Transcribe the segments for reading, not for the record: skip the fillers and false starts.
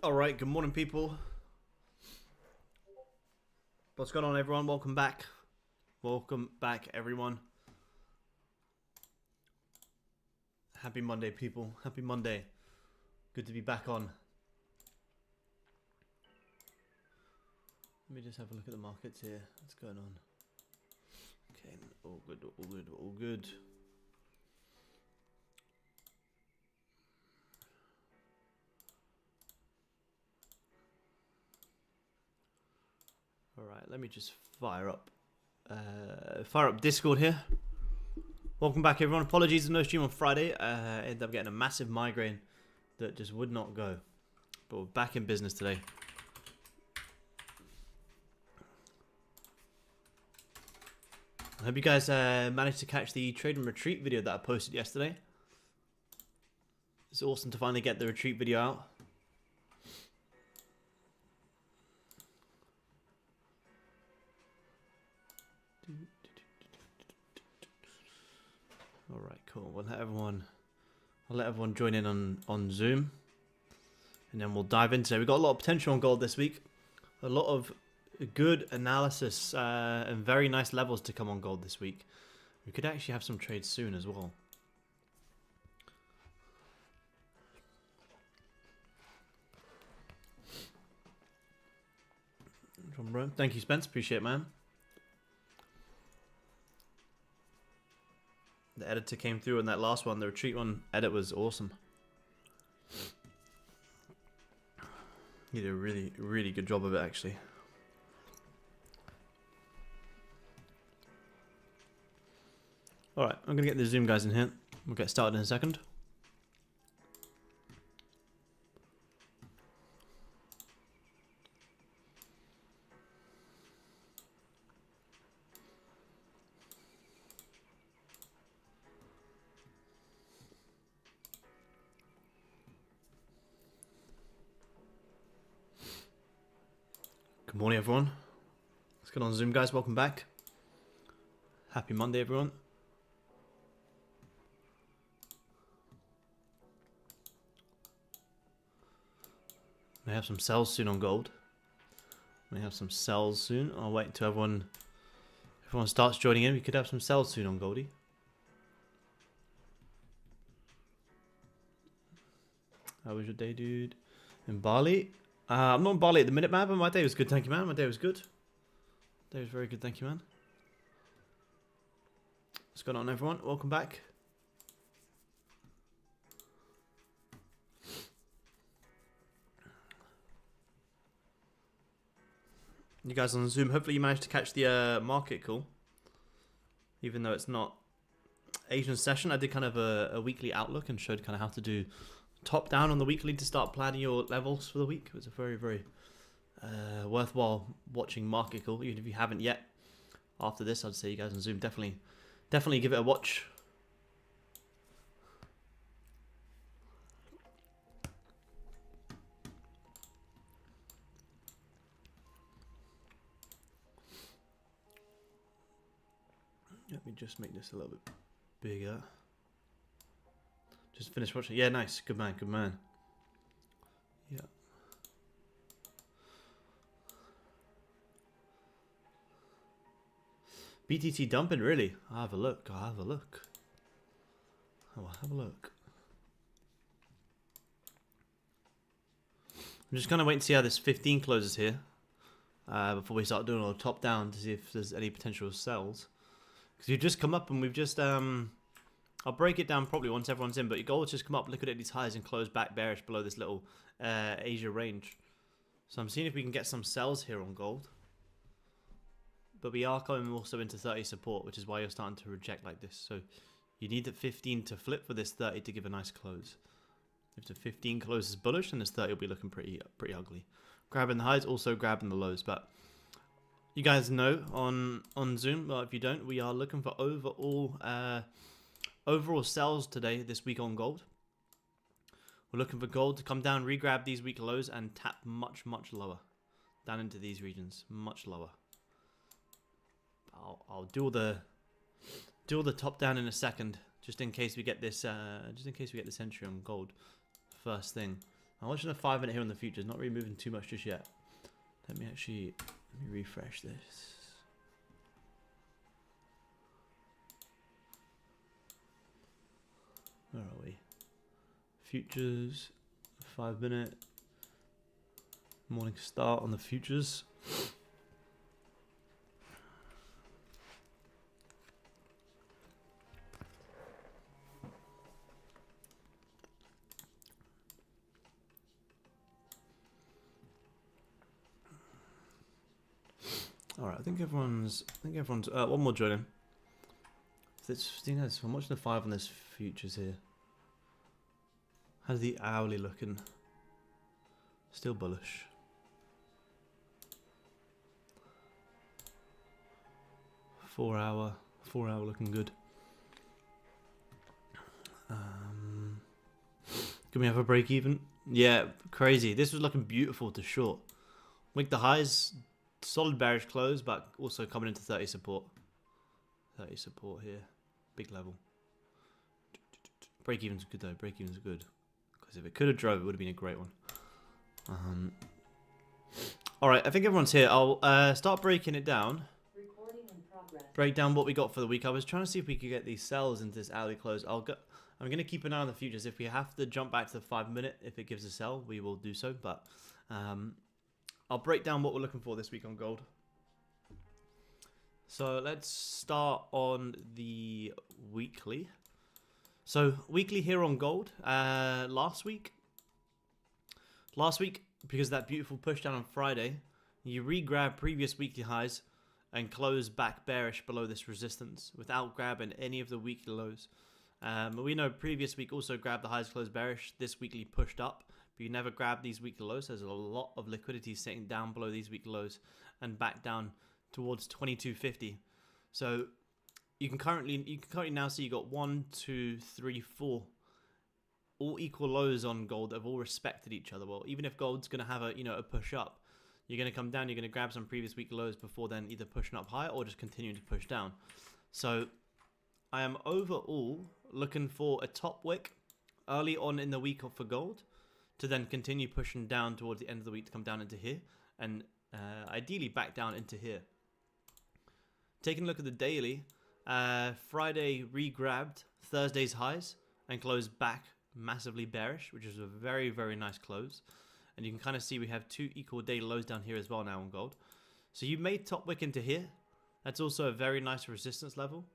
All right, good morning, people. What's going on, everyone? Welcome back. Welcome back, everyone. Happy Monday, people. Happy Monday. Good to be back on. Let me just have a look at the markets here. What's going on? Okay, all good, all good, all good. All right, let me just fire up Discord here. Welcome back, everyone. Apologies for no stream on Friday. Ended up getting a massive migraine that just would not go. But we're back in business today. I hope you guys managed to catch the trade and retreat video that I posted yesterday. It's awesome to finally get the retreat video out. All right, cool. I'll let everyone join in on Zoom, and then we'll dive into it. We've got a lot of potential on gold this week. A lot of good analysis and very nice levels to come on gold this week. We could actually have some trades soon as well. Thank you, Spence. Appreciate it, man. The editor came through on that last one. The retreat one edit was awesome. You did a really, really good job of it, actually. Alright, I'm going to get the Zoom guys in here. We'll get started in a second. Good morning, everyone. Let's get on Zoom, guys. Welcome back. Happy Monday, everyone. May have some sells soon on gold. May have some sells soon. I'll wait until everyone starts joining in. We could have some sells soon on Goldie. How was your day, dude? In Bali? I'm not in Bali at the minute, man, but my day was good, thank you, man. My day was good. Day was very good, thank you, man. What's going on, everyone? Welcome back. You guys on Zoom, hopefully you managed to catch the market call. Even though it's not Asian session, I did kind of a weekly outlook and showed kind of how to do top down on the weekly to start planning your levels for the week. It was a very, very worthwhile watching market call, even if you haven't yet. After this, I'd say you guys on Zoom definitely give it a watch. Let me just make this a little bit bigger. Just finished watching. Yeah, nice. Good man. Good man. Yeah. BTT dumping, really? I'll have a look. I'll have a look. I'm just going to wait and see how this 15 closes here. Before we start doing a top down to see if there's any potential sells. Because you've just come up and we've just... I'll break it down probably once everyone's in, but your gold has just come up, liquidate these highs and close back bearish below this little Asia range. So I'm seeing if we can get some sells here on gold. But we are coming also into 30 support, which is why you're starting to reject like this. So you need the 15 to flip for this 30 to give a nice close. If the 15 closes bullish, then this 30 will be looking pretty ugly. Grabbing the highs, also grabbing the lows. But you guys know on Zoom, well, if you don't, we are looking for overall sells today, this week on gold. We're looking for gold to come down, re-grab these week lows and tap much, much lower. Down into these regions, much lower. I'll do all the top down in a second, just in case we get this entry on gold first thing. I'm watching a 5 minute here on the futures, not really moving too much just yet. Let me refresh this. Where are we? Futures, 5 minute. Morning start on the futures. All right, I think everyone's one more joining. I'm watching the 5 on this futures here. How's the hourly looking? Still bullish. Four hour looking good. Can we have a break even? Yeah, crazy. This was looking beautiful to short. Make the highs, solid bearish close, but also coming into 30 support. 30 support here, big level. Break even's good though. Break even's good because if it could have drove, it would have been a great one. All right, I think everyone's here. I'll start breaking it down. Break down what we got for the week. I was trying to see if we could get these sells into this hourly close. I'm going to keep an eye on the futures. If we have to jump back to the 5 minute, if it gives a sell, we will do so. But I'll break down what we're looking for this week on gold. So let's start on the weekly. So weekly here on gold. Last week, because of that beautiful push down on Friday, you re-grab previous weekly highs and close back bearish below this resistance without grabbing any of the weekly lows. We know previous week also grabbed the highs, closed bearish. This weekly pushed up, but you never grabbed these weekly lows. There's a lot of liquidity sitting down below these weekly lows and back down towards 2250. So you can currently now see you got 1, 2, 3, 4 all equal lows on gold that have all respected each other. Well, even if gold's going to have a push up, you're going to come down, you're going to grab some previous week lows before then either pushing up higher or just continuing to push down. So I am overall looking for a top wick early on in the week for gold to then continue pushing down towards the end of the week to come down into here and ideally back down into here. Taking a look at the daily, Friday re-grabbed Thursday's highs and closed back massively bearish, which is a very, very nice close. And you can kind of see we have 2 equal daily lows down here as well now on gold. So you made top wick into here. That's also a very nice resistance level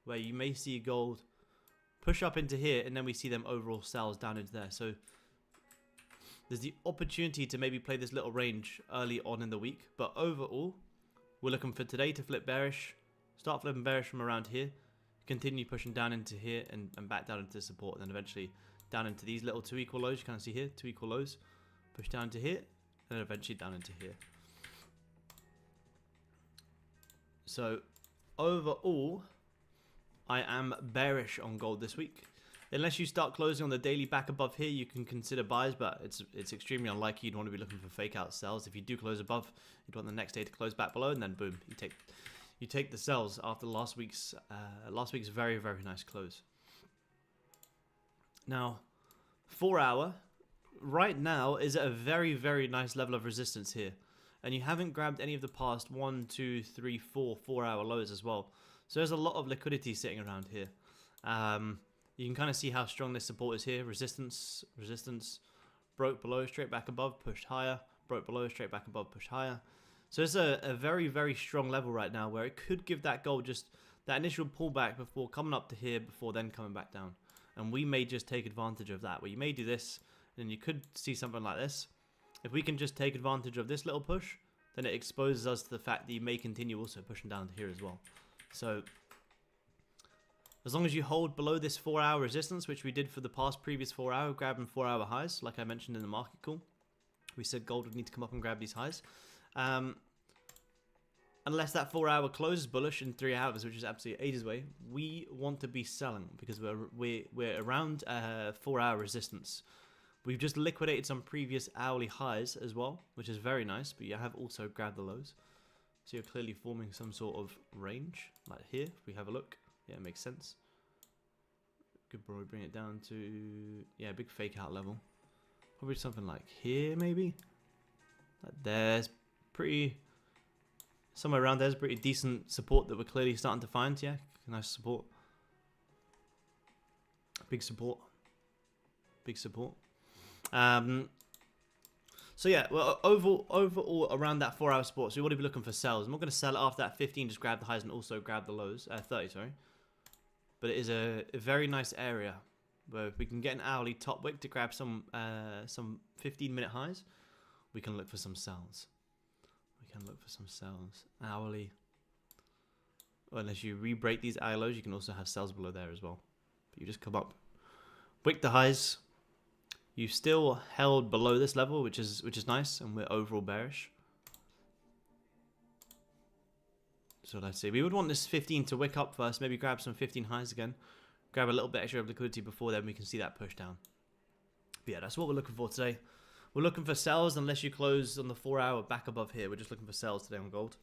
where you may see gold push up into here and then we see them overall sells down into there. So there's the opportunity to maybe play this little range early on in the week. But overall, we're looking for today to flip bearish, start flipping bearish from around here, continue pushing down into here and back down into support, and then eventually down into these little 2 equal lows. You kind of see here, 2 equal lows. Push down to here, and then eventually down into here. So, overall, I am bearish on gold this week. Unless you start closing on the daily back above here, you can consider buys, but it's extremely unlikely you'd want to be looking for fake out sells. If you do close above, you'd want the next day to close back below, and then boom, you take the sells after last week's very, very nice close. Now, 4 hour. Right now is at a very, very nice level of resistance here. And you haven't grabbed any of the past 1, 2, 3, 4 hour lows as well. So there's a lot of liquidity sitting around here. You can kind of see how strong this support is here. Resistance, broke below, straight back above, pushed higher, broke below, straight back above, pushed higher. So it's a very, very strong level right now where it could give that gold just that initial pullback before coming up to here, before then coming back down. And we may just take advantage of that, where you may do this, and you could see something like this. If we can just take advantage of this little push, then it exposes us to the fact that you may continue also pushing down to here as well. So as long as you hold below this 4 hour resistance, which we did for the previous 4 hour, grabbing 4 hour highs, like I mentioned in the market call, we said gold would need to come up and grab these highs. Unless that 4 hour closes bullish in 3 hours, which is absolutely ages away, we want to be selling because we're around 4 hour resistance. We've just liquidated some previous hourly highs as well, which is very nice, but you have also grabbed the lows. So you're clearly forming some sort of range, like here, if we have a look. Yeah, it makes sense. Could probably bring it down to, yeah, big fake out level. Probably something like here, maybe. Like there's pretty, somewhere around there's pretty decent support that we're clearly starting to find. Yeah, nice support. Big support. Big support. So yeah, well, overall around that 4-hour support, so we want to be looking for sells. I'm not going to sell it after that 15, just grab the highs and also grab the lows. 30, sorry. But it is a very nice area where if we can get an hourly top wick to grab some 15-minute highs, we can look for some sells. We can look for some sells. Hourly. Well, unless you re-break these hourly lows, you can also have sells below there as well. But you just come up, wick the highs. You still held below this level, which is nice, and we're overall bearish. So let's see. We would want this 15 to wick up first. Maybe grab some 15 highs again. Grab a little bit extra of liquidity before then we can see that push down. But yeah, that's what we're looking for today. We're looking for sells unless you close on the 4-hour back above here. We're just looking for sells today on gold.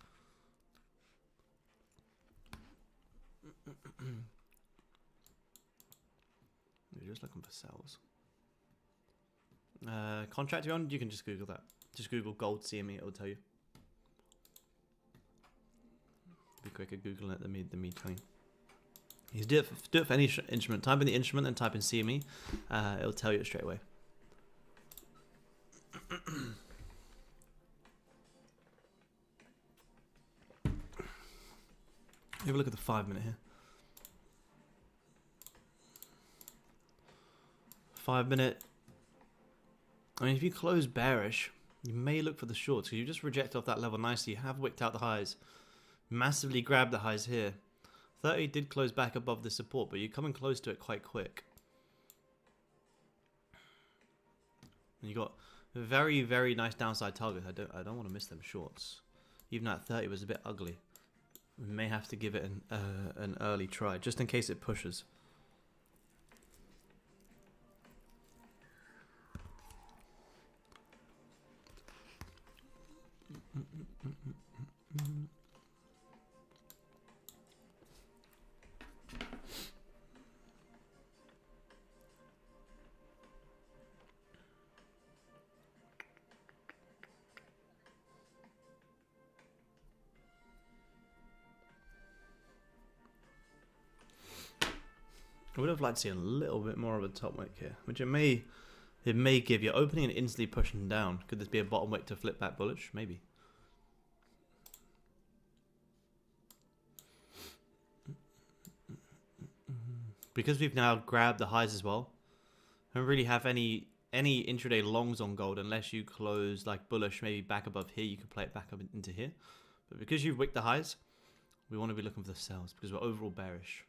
We're just looking for sells. Contract you're on, you can just Google that. Just Google gold CME, it'll tell you. Be quicker Googling it than me telling you. You do it for any instrument. Type in the instrument and type in CME. It'll tell you it straight away. Have a look at the 5-minute here. 5-minute. I mean, if you close bearish, you may look for the shorts because you just reject off that level nicely. You have wicked out the highs, massively grabbed the highs here. 30 did close back above the support, but you're coming close to it quite quick. And you got very, very nice downside targets. I don't want to miss them shorts. Even that 30 was a bit ugly. We may have to give it an early try just in case it pushes. I would have liked to see a little bit more of a top wick here, which it may give you. Opening and instantly pushing down. Could this be a bottom wick to flip back bullish? Maybe. Because we've now grabbed the highs as well, I don't really have any intraday longs on gold unless you close like bullish, maybe back above here. You can play it back up into here. But because you've wicked the highs, we want to be looking for the sells because we're overall bearish.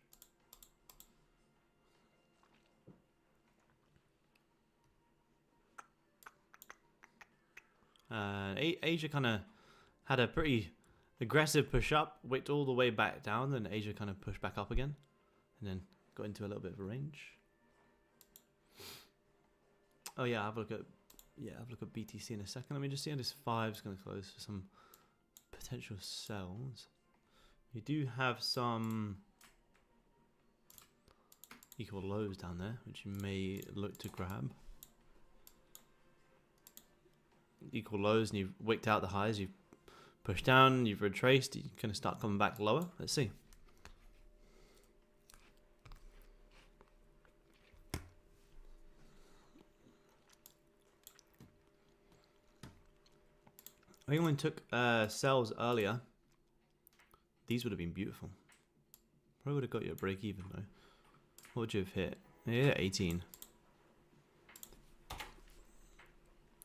Asia kind of had a pretty aggressive push up, wicked all the way back down, then Asia kind of pushed back up again, and then got into a little bit of a range. Oh yeah, have a look at BTC in a second. Let me just see how this 5 is going to close for some potential sells. You do have some equal lows down there, which you may look to grab. Equal lows, and you've wicked out the highs, you've pushed down, you've retraced, you kind of start coming back lower. Let's see. I think when we took sells earlier, these would have been beautiful. Probably would have got you a break even though. What would you have hit? Yeah, 18.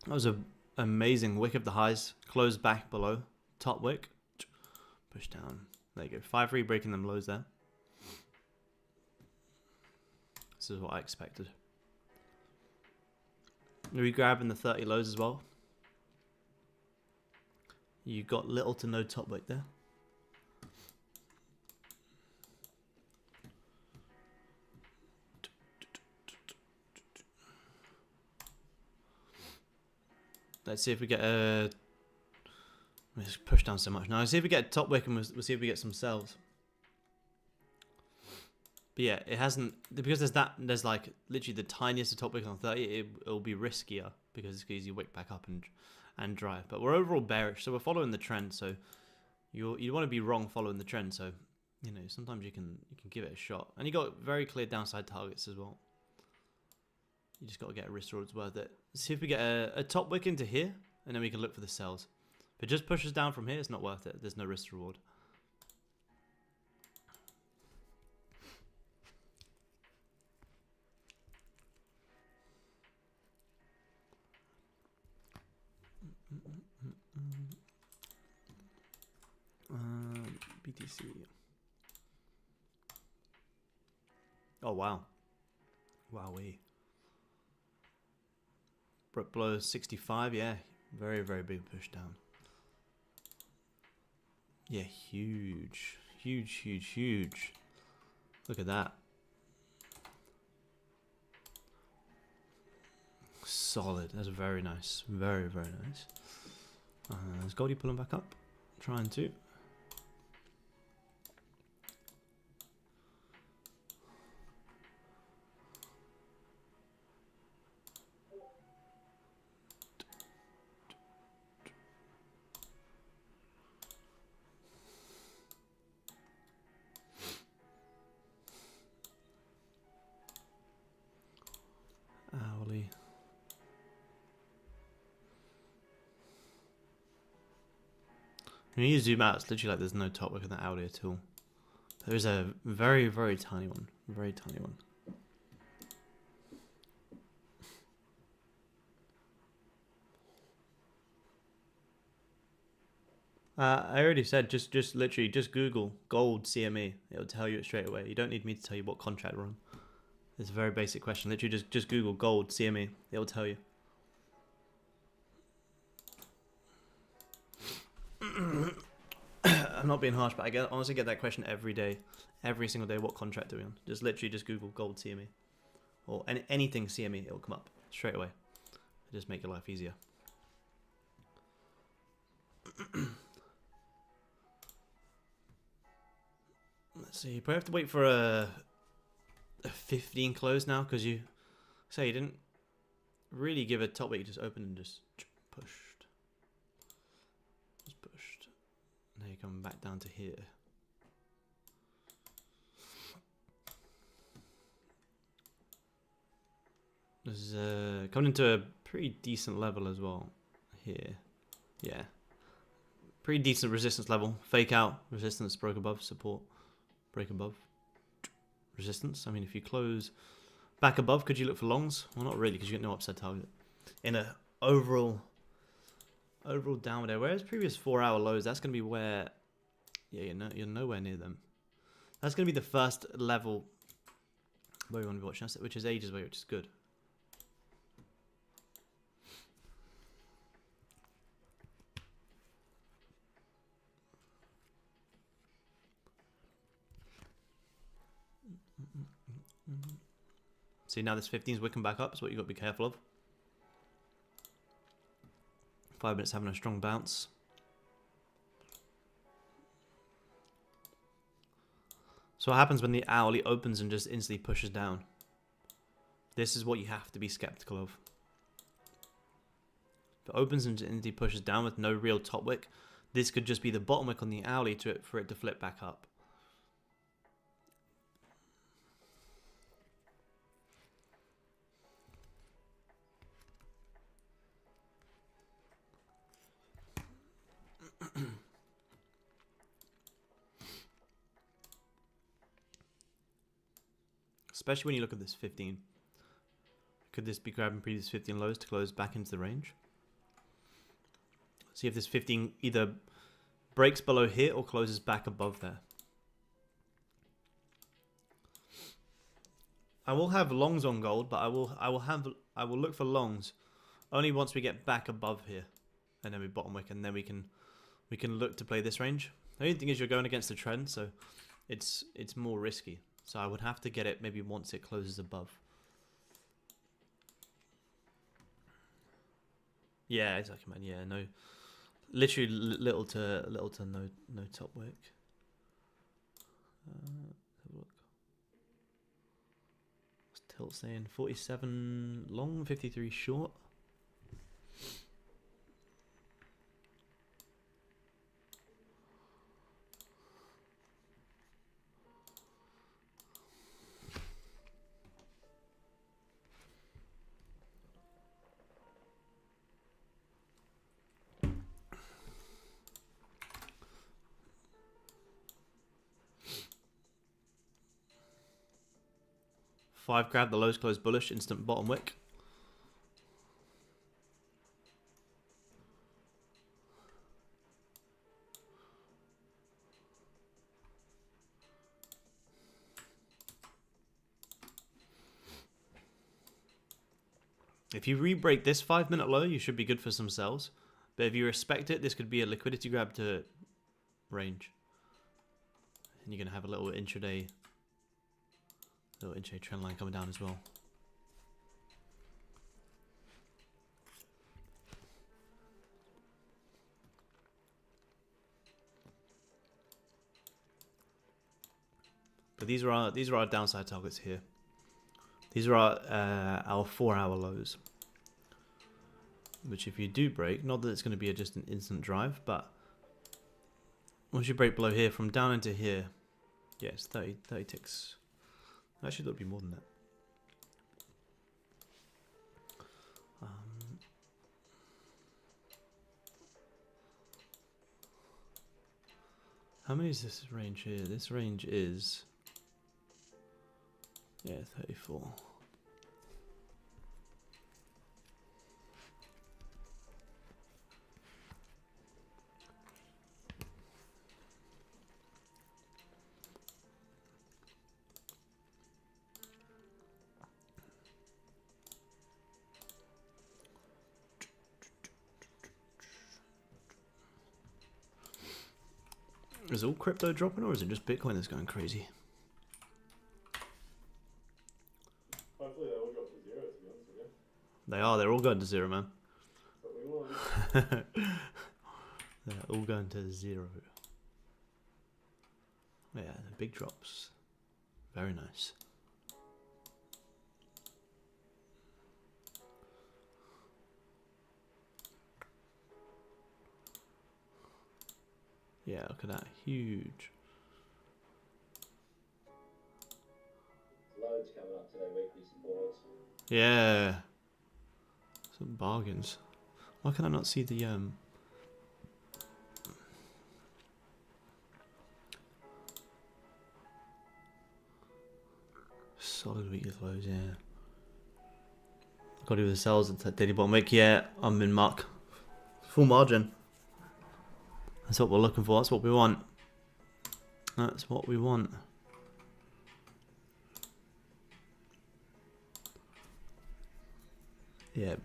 That was an amazing wick of the highs. Close back below. Top wick. Push down. There you go. 5-3 breaking them lows there. This is what I expected. We grabbing the 30 lows as well. You got little to no top wick there. Let's see if we get a... Let's push down so much now. Let's see if we get a top wick and we'll see if we get some sells. But yeah, it hasn't, because there's like literally the tiniest top wick on 30. It'll be riskier because it's easy wick back up and dry. But we're overall bearish, so we're following the trend. So you want to be wrong following the trend. So sometimes you can give it a shot, and you got very clear downside targets as well. You just got to get a risk reward's worth it. See if we get a top wick into here, and then we can look for the sells. If it just pushes down from here, it's not worth it. There's no risk reward. BTC. Oh wow. Wowee. Brook blows 65, yeah. Very, very big push down. Yeah, huge. Huge, huge, huge. Look at that. Solid. That's very nice. Very, very nice. Is Goldie pulling back up? Trying to. Hourly. When you zoom out, it's literally like there's no top wick in that hourly at all. There is a very, very tiny one. Very tiny one. I already said just literally just Google gold CME. It'll tell you it straight away. You don't need me to tell you what contract we're on. It's a very basic question. Literally just Google gold CME. It'll tell you. I'm not being harsh, but I honestly get that question every day, every single day. What contract are we on? Just literally just Google gold CME or anything CME. It'll come up straight away. It'll just make your life easier. Let's see. You probably have to wait for a 15 close now because you say you didn't really give a top weight. You just opened and just pushed. Just pushed. Now you're coming back down to here. This is coming into a pretty decent level as well here. Yeah. Pretty decent resistance level. Fake out. Resistance broke above. Support. Break above. Resistance. I mean, if you close back above, could you look for longs? Well, not really, because you get no upside target. In a overall downward area. Whereas previous 4-hour lows, that's going to be where... Yeah, you're nowhere near them. That's going to be the first level where we want to be watching, which is ages away, which is good. See, now this 15 is wicking back up. That's what you've got to be careful of. 5 minutes having a strong bounce. So what happens when the hourly opens and just instantly pushes down? This is what you have to be skeptical of. If it opens and instantly pushes down with no real top wick, this could just be the bottom wick on the hourly for it to flip back up. Especially when you look at this 15. Could this be grabbing previous 15 lows to close back into the range? See if this 15 either breaks below here or closes back above there. I will have longs on gold, but I will look for longs only once we get back above here, and then we bottom wick, and then we can look to play this range. The only thing is you're going against the trend, so it's more risky. So I would have to get it maybe once it closes above. Yeah, exactly, man. Yeah, no, literally little to no top wick. Have a look. Phil's saying 47 long, 53 short. Five grab, the lows close bullish, instant bottom wick. If you re-break this 5-minute low, you should be good for some sells. But if you respect it, this could be a liquidity grab to range. And you're going to have a little intraday trend line coming down as well. But these are our downside targets here. These are our 4-hour lows. Which if you do break, not that it's going to be just an instant drive, but once you break below here, from down into here, yeah, it's 30 ticks. Actually, there'll be more than that. How many is this range here? This range is, yeah, 34. Is all crypto dropping, or is it just Bitcoin that's going crazy? Hopefully they all drop to zero, to be honest with you. They're all going to zero, man. But we want They're all going to zero. Yeah, the big drops. Very nice. Yeah, look at that. Huge. Loads coming up today, weekly supports. Yeah. Some bargains. Why can I not see the solid weekly lows, yeah. Got to do the sells at that daily bottom wick. Yeah, I'm in muck. Full margin. That's what we're looking for. That's what we want. That's what we want. Yeah,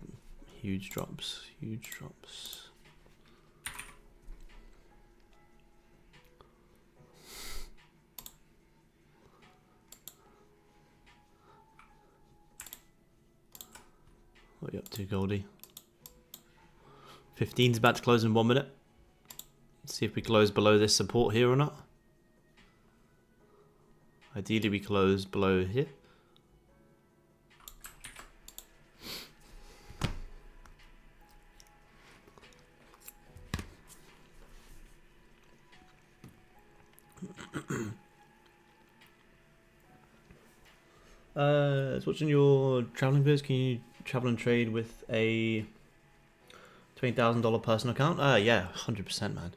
huge drops. Huge drops. What are you up to, Goldie? 15's about to close in 1 minute. See if we close below this support here or not. Ideally we close below here. I was watching your traveling videos. Can you travel and trade with a $20,000 personal account? Yeah, 100%, man.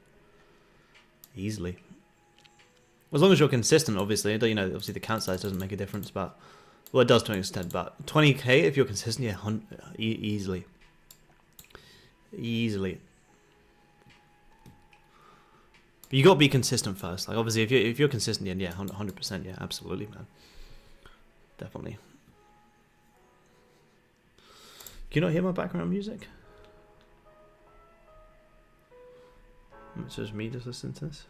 Easily. As long as you're consistent, obviously. You know, obviously the count size doesn't make a difference, but well, it does to an extent. But 20k if you're consistent, yeah, easily. Easily. But you got to be consistent first. Like obviously, if you're consistent, then yeah, 100%, yeah, absolutely, man. Definitely. Can you not hear my background music? It's just me just listening to this.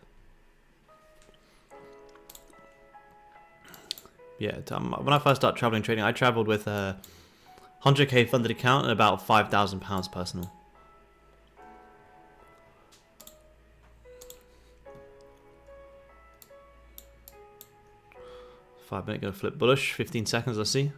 Yeah, when I first started traveling trading, I traveled with a 100k funded account and about £5,000 personal. 5 minute gonna flip bullish, 15 seconds, I see.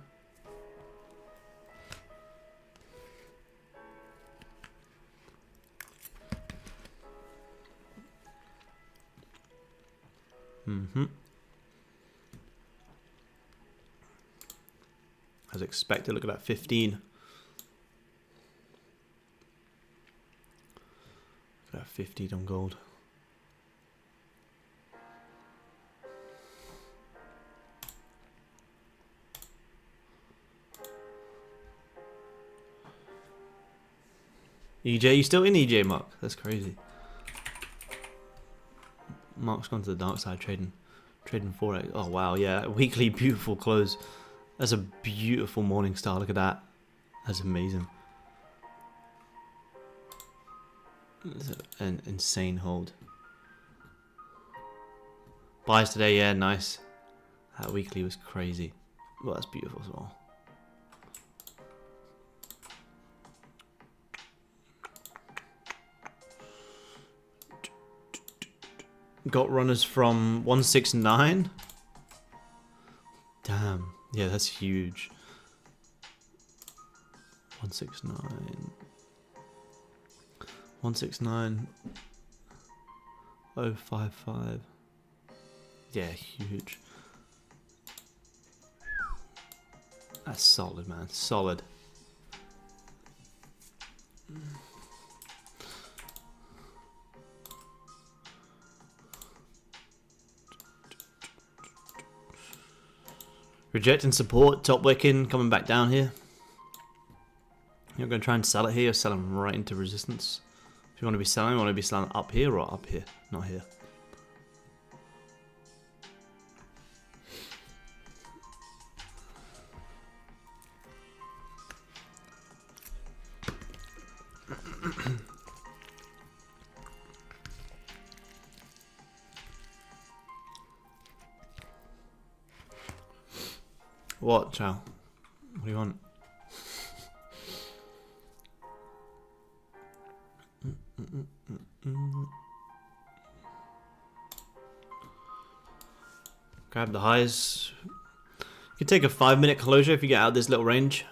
As expected, look at that 15. Look at that 50 on gold. EJ, you still in EJ, Mark? That's crazy. Mark's gone to the dark side trading forex. Oh wow, yeah, weekly beautiful close. That's a beautiful morning star. Look at that. That's amazing. That's an insane hold. Buys today, yeah, nice. That weekly was crazy. Well, that's beautiful as well. Got runners from 169. Damn. Yeah, that's huge. 169. 169. 055. Yeah, huge. That's solid, man. Solid. Rejecting support, top wicking, coming back down here. You're going to try and sell it here, or sell them right into resistance. If you want to be selling, you want to be selling up here or up here, not here. What, Chow? What do you want? Grab the highs. You can take a 5-minute closure if you get out of this little range.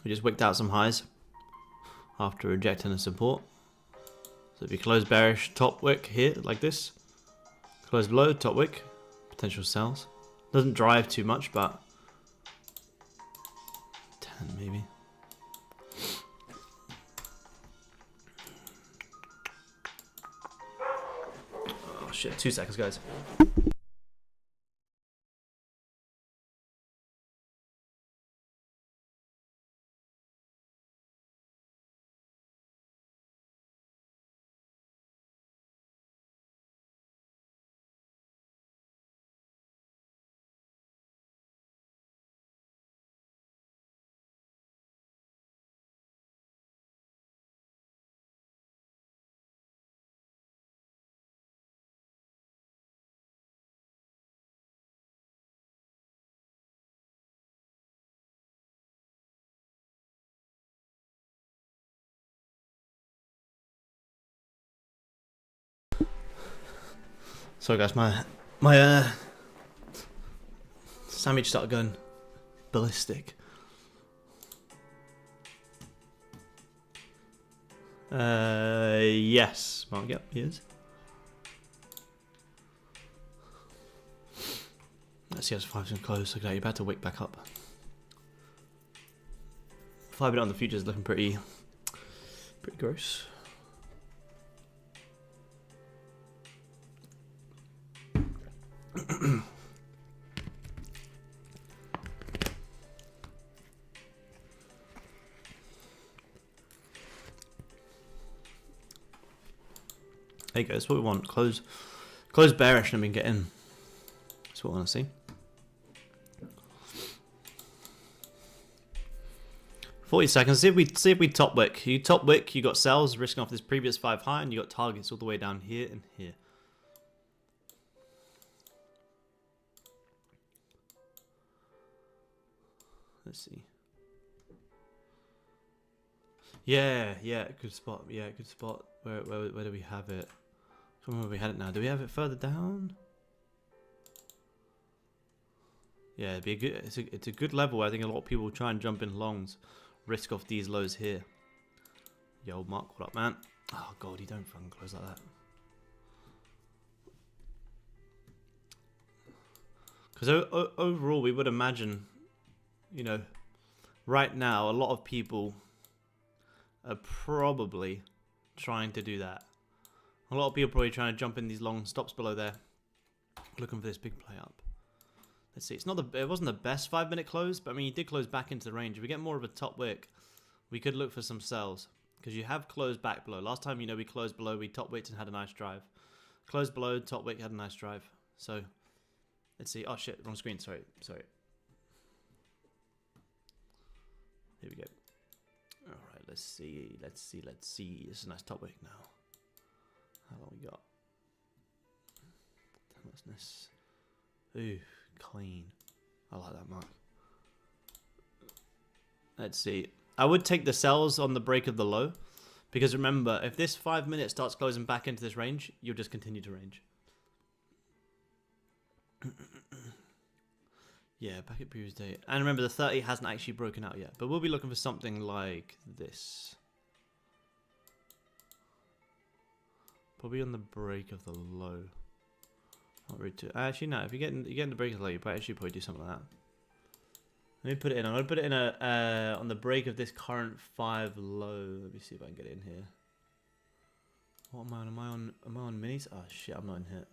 We just wicked out some highs after rejecting a support. So if you close bearish, top wick here like this. Close below, top wick, potential sells. Doesn't drive too much, but 10 maybe. Oh shit, 2 seconds, guys. Sorry guys, my sandwich started going ballistic. Yes, Mark, yep, he is. Let's see how 5's gonna close. Look at that, you're about to wick back up. 5-minute on the future is looking pretty gross. There you go, that's what we want. Close bearish and we can get in. That's what I want to see. 40 seconds. See if we top wick. You top wick, you got sells risking off this previous 5 high, and you got targets all the way down here and here. Let's see. Yeah, good spot. Yeah, good spot. Where do we have it? I don't remember where we had it now. Do we have it further down? Yeah, it'd be a good. It's a good level. I think a lot of people will try and jump in longs, risk off these lows here. Yo, Mark, what up, man? Oh god, you don't fucking close like that. Because overall, we would imagine, you know, right now, a lot of people are probably trying to do that. A lot of people are probably trying to jump in these long stops below there, looking for this big play up. Let's see. It wasn't the best 5-minute close, but I mean, you did close back into the range. If we get more of a top wick, we could look for some sells because you have closed back below. Last time, you know, we closed below, we top wicked and had a nice drive. Closed below, top wick, had a nice drive. So let's see. Oh shit, wrong screen. Sorry. Here we go. All right, let's see. This is a nice top wick now. How long we got? Timelessness. Ooh, clean. I like that mark. Let's see. I would take the sells on the break of the low. Because remember, if this 5 minutes starts closing back into this range, you'll just continue to range. Yeah, back at previous day. And remember, the 30 hasn't actually broken out yet. But we'll be looking for something like this. Probably on the break of the low. Not really too. Actually, no. If you get in the break of the low, you probably do something like that. Let me put it in. I'm gonna put it in on the break of this current 5 low. Let me see if I can get it in here. What am I on? Am I on minis? Oh shit! I'm not in here.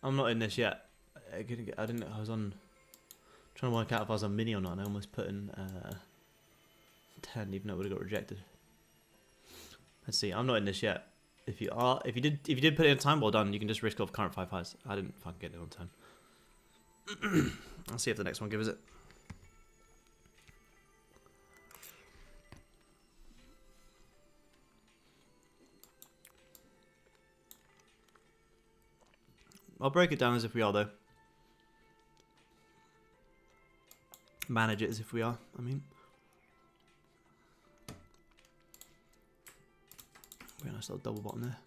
I'm not in this yet. I didn't know I was on. Trying to work out if I was on mini or not. And I almost put in 10, even though it would have got rejected. Let's see. I'm not in this yet. If you did put it in time, well done. You can just risk off current 5 highs. I didn't fucking get it on time. I'll see if the next one gives it. I'll break it down as if we are, though. Manage it as if we are, I mean. Very nice little double bottom there.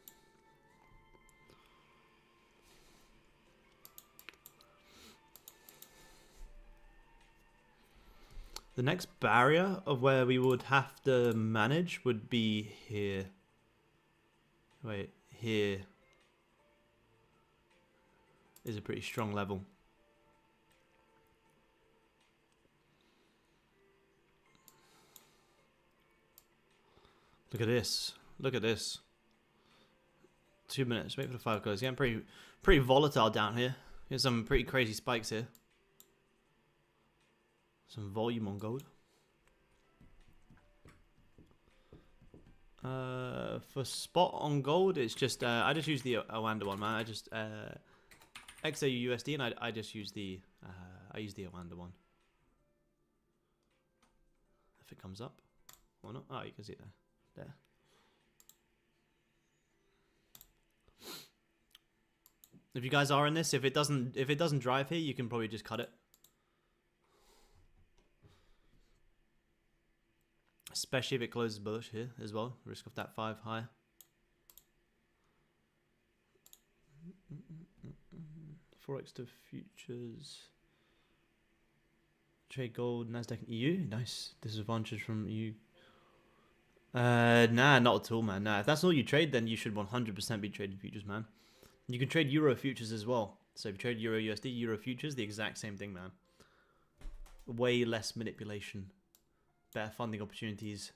The next barrier of where we would have to manage would be here. Wait, here is a pretty strong level. Look at this. Look at this. 2 minutes. Wait for the 5 close. Getting pretty volatile down here. There's some pretty crazy spikes here. Some volume on gold. For spot on gold, it's just I just use the Oanda one, man. I just XAU USD, and I just use the Oanda one. If it comes up or not, oh, you can see it there. If you guys are in this, if it doesn't drive here, you can probably just cut it. Especially if it closes bullish here as well. Risk of that 5 high. Forex to futures. Trade gold, Nasdaq and EU. Nice. Disadvantage from EU. Nah, not at all, man. Nah, if that's all you trade, then you should 100% be trading futures, man. You can trade Euro futures as well. So if you trade Euro USD, Euro futures, the exact same thing, man. Way less manipulation. Better funding opportunities,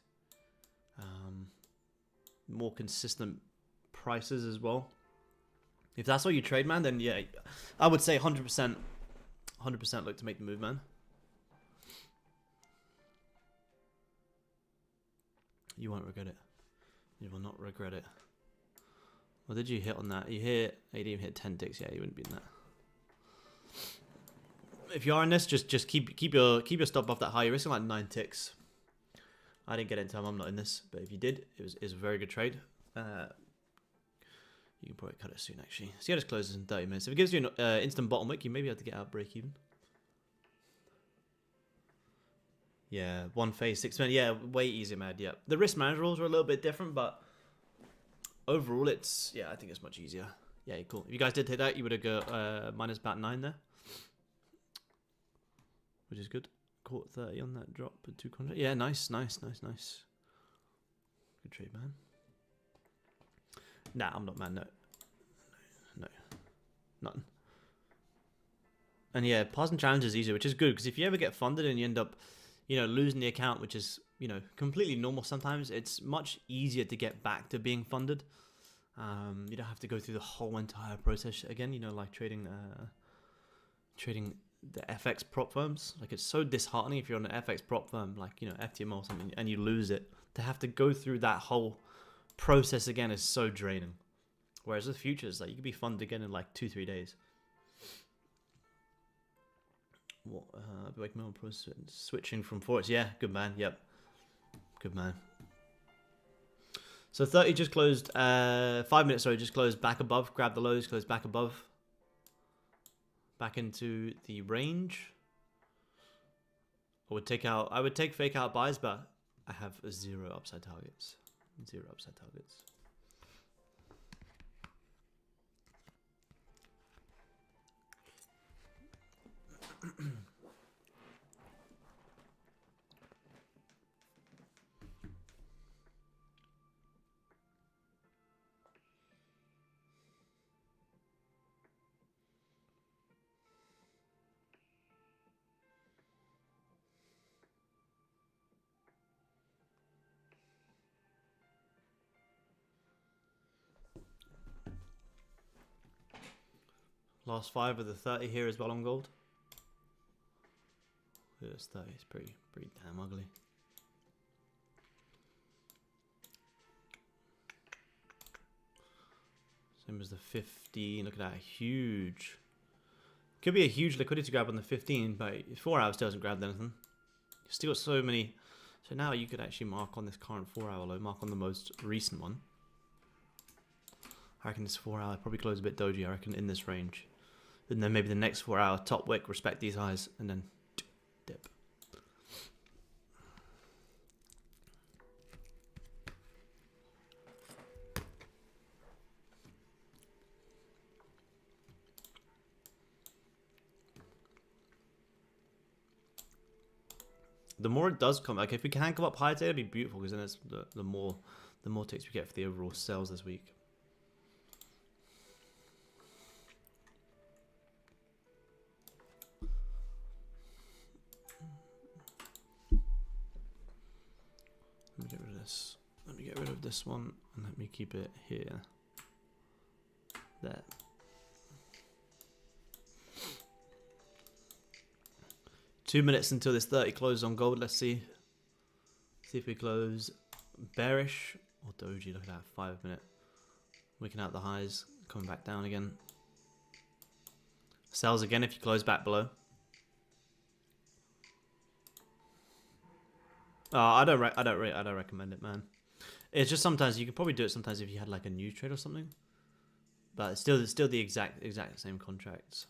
more consistent prices as well. If that's all you trade, man, then yeah, I would say 100% look to make the move, man. You won't regret it. You will not regret it. What did you hit on that? You didn't even hit 10 ticks. Yeah, you wouldn't be in that. If you are in this, just keep your stop off that high. You're risking like 9 ticks. I didn't get it in time. I'm not in this, but if you did, it was a very good trade. You can probably cut it soon, actually. See how this closes in 30 minutes. If it gives you an instant bottom wick, you maybe have to get out break even. Yeah, 1 phase, 6 minutes. Yeah, way easier, man. Yeah, the risk management rules are a little bit different, but overall, I think it's much easier. Yeah, cool. If you guys did hit that, you would have got minus about 9 there, which is good. Caught 30 on that drop at 2 contracts. Yeah, nice. Good trade, man. Nah, I'm not, man. No. Nothing. And yeah, pass and challenge is easier, which is good, because if you ever get funded and you end up, losing the account, which is, completely normal sometimes, it's much easier to get back to being funded. You don't have to go through the whole entire process again, like trading the FX prop firms. Like, it's so disheartening if you're on an FX prop firm, like, FTMO or something, and you lose it. To have to go through that whole process again is so draining. Whereas with futures, like, you could be funded again in like 2-3 days. What? Switching from forex. Yeah, good man. Yep, good man. So 30 just closed. 5 minutes. Sorry, just closed back above. Grab the lows. Closed back above. Back into the range. I would take fake out buys, but I have 0 upside targets. 0 upside targets. Last 5 of the 30 here as well on gold. Yeah, this 30 is pretty damn ugly. Same as the 15. Look at that, huge. Could be a huge liquidity grab on the 15, but 4 hours still hasn't grabbed anything. You've still got so many. So now you could actually mark on this current 4-hour low, mark on the most recent one. I reckon this 4 hour probably close a bit doji, I reckon, in this range. And then maybe the next 4 hour top wick, respect these highs, and then dip. The more it does come, like, if we can come up high today, it'd be beautiful, because then it's the more ticks we get for the overall sales this week. Let me get rid of this. Let me get rid of this one, and let me keep it here. There. Two minutes until this 30 closes on gold. Let's see. See if we close bearish or doji. Look at that, 5 minute. Wicking out the highs, coming back down again. Sells again if you close back below. Oh, I don't recommend it, man. It's just sometimes you could probably do it sometimes if you had like a new trade or something, but it's still the exact same contracts.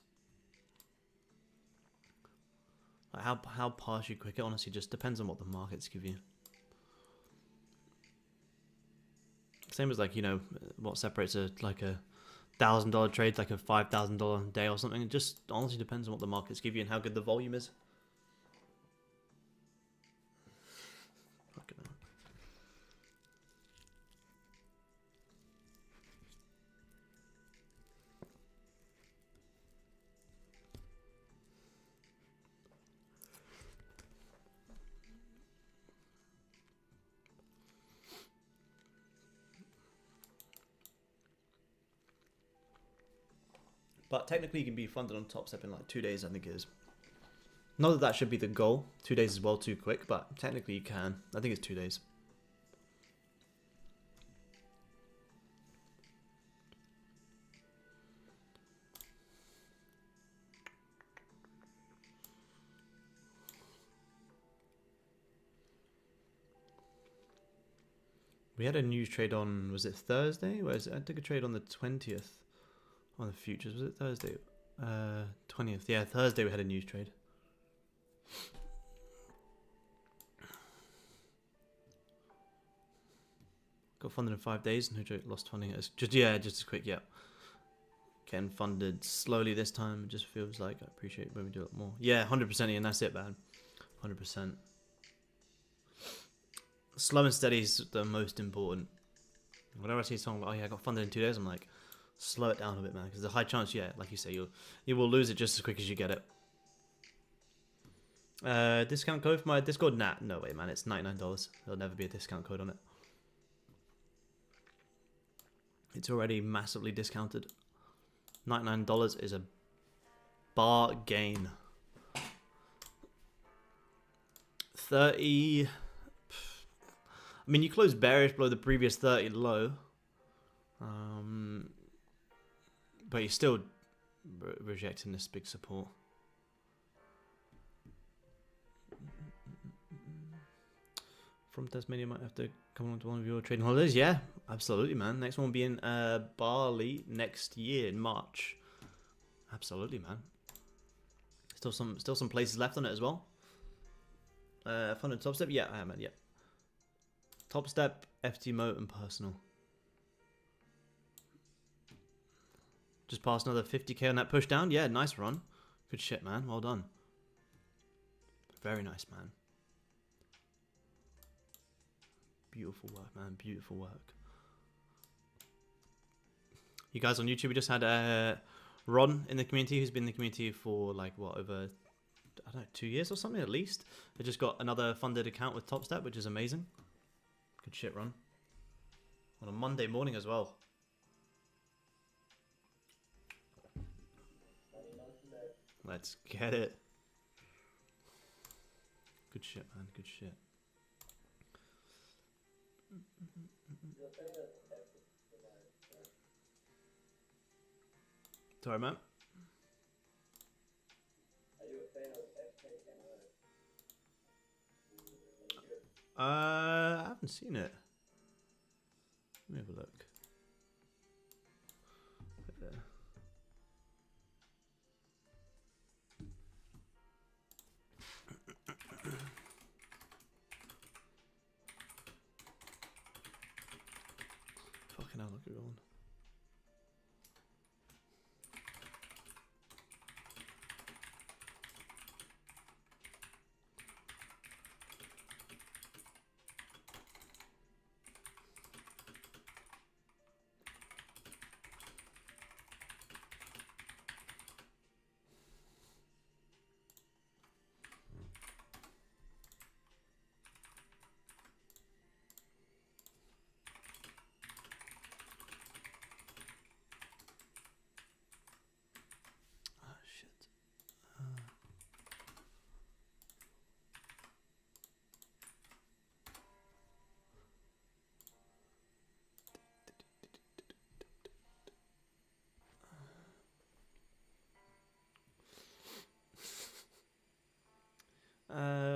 Like how partially quick it honestly just depends on what the markets give you. Same as, like, what separates a $1,000 trade, like a $5,000 day or something. It just honestly depends on what the markets give you and how good the volume is. But technically you can be funded on top step in like 2 days, I think it is. Not that that should be the goal. 2 days is well too quick, but technically you can. I think it's 2 days. We had a news trade on, was it Thursday? Where is it? I took a trade on the 20th. On the futures, was it Thursday? 20th. Yeah, Thursday we had a news trade. Got funded in 5 days. No joke, lost funding. It's just as quick. Yeah. Getting funded slowly this time. It just feels like I appreciate when we do it more. Yeah, 100%, and that's it, man. 100%. Slow and steady is the most important. Whenever I see someone, oh yeah, I got funded in 2 days, I'm like, slow it down a bit, man, because there's a high chance, yeah, like you say, you will lose it just as quick as you get it. Discount code for my Discord? Nah, no way, man. It's $99. There'll never be a discount code on it. It's already massively discounted. $99 is a bargain. 30. I mean, you closed bearish below the previous 30 low. But you're still rejecting this big support. From Tasmania might have to come on to one of your trading holidays. Yeah, absolutely, man. Next one will be in Bali next year in March. Absolutely, man. Still some places left on it as well. Fun and top step. Yeah, I am, man. Yeah. Top step, FTMO, and personal. Just passed another 50k on that push down. Yeah, nice run. Good shit, man. Well done. Very nice, man. Beautiful work, man. Beautiful work. You guys on YouTube, we just had Ron in the community, who's been in the community for like, what, over, I don't know, 2 years or something at least. They just got another funded account with TopStep, which is amazing. Good shit, Ron. On a Monday morning as well. Let's get it. Good shit, man. Good shit. Sorry, man. Are you a fan of FKMO? I haven't seen it. Let me have a look. Right there. Fucking hell, look at going.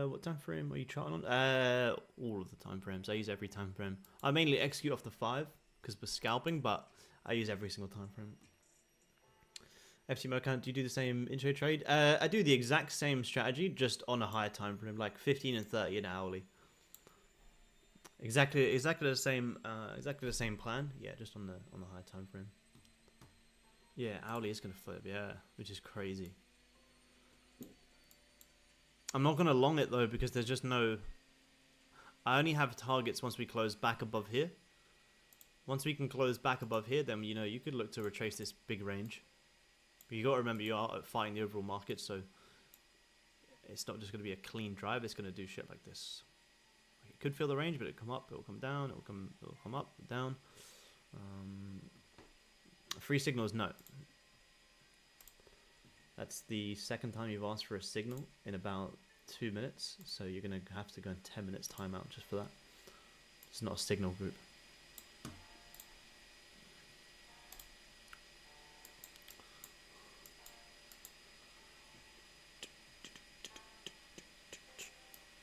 What time frame are you charting on? All of the time frames. I use every time frame. I mainly execute off the 5 because we're scalping, but I use every single time frame. FTMO account, do you do the same intraday trade? I do the exact same strategy, just on a higher time frame, like 15 and 30 an hourly. Exactly the same plan. Yeah, just on the higher time frame. Yeah, hourly is gonna flip. Yeah, which is crazy. I'm not gonna long it though because there's just no. I only have targets once we close back above here. Once we can close back above here, then you could look to retrace this big range. But you got to remember you are fighting the overall market, so it's not just gonna be a clean drive. It's gonna do shit like this. It could feel the range, but it'll come up, it'll come down, it'll come up, down. Free signals, no. That's the second time you've asked for a signal in about 2 minutes, so you're going to have to go in 10 minutes timeout just for that. It's not a signal group.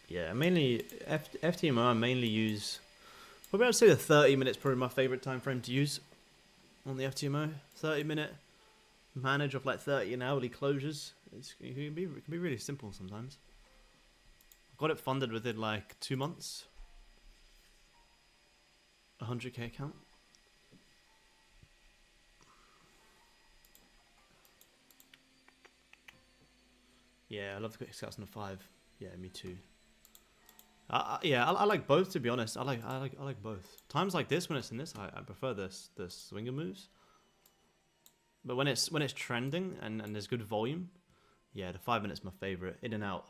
Yeah, mainly FTMO I mainly use, probably I'd say the 30 minutes probably my favorite time frame to use on the FTMO. 30-minute manage of like 30 and hourly closures. It can be really simple sometimes. I've got it funded within like 2 months. 100k account. Yeah, I love the quick scouts on the 5. Yeah, me too. Yeah, I like both, to be honest. I like both. Times like this, when it's in this, I prefer the swinger moves. But when it's trending and there's good volume, yeah, the 5 minutes my favorite. In and out,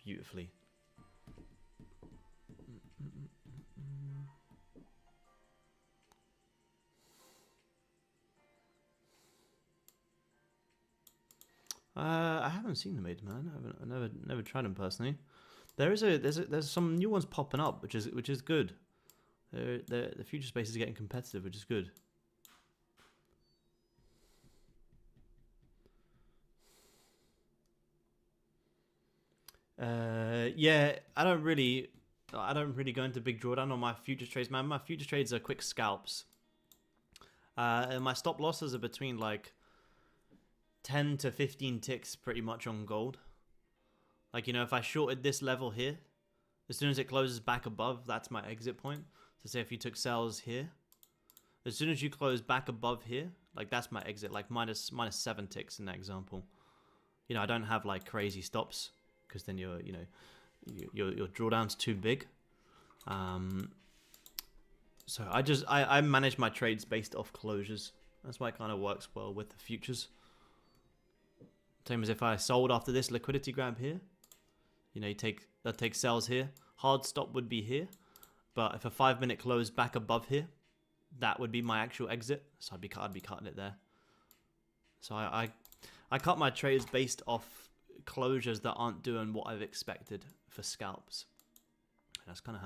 beautifully. I haven't seen the made, man. I never tried them personally. There's some new ones popping up, which is good. The future space is getting competitive, which is good. Yeah, I don't really go into big drawdown on my futures trades, man. My futures trades are quick scalps. And my stop losses are between like 10 to 15 ticks pretty much on gold. Like, you know, if I shorted this level here, as soon as it closes back above, that's my exit point. So say if you took sells here, as soon as you close back above here, like that's my exit, like minus 7 ticks in that example. You know, I don't have like crazy stops because then your drawdown's too big. So I manage my trades based off closures. That's why it kind of works well with the futures. Same as if I sold after this liquidity grab here. You know, that takes sells here. Hard stop would be here. But if a 5-minute close back above here, that would be my actual exit. So I'd be cutting it there. So I cut my trades based off closures that aren't doing what I've expected for scalps. And that's kind of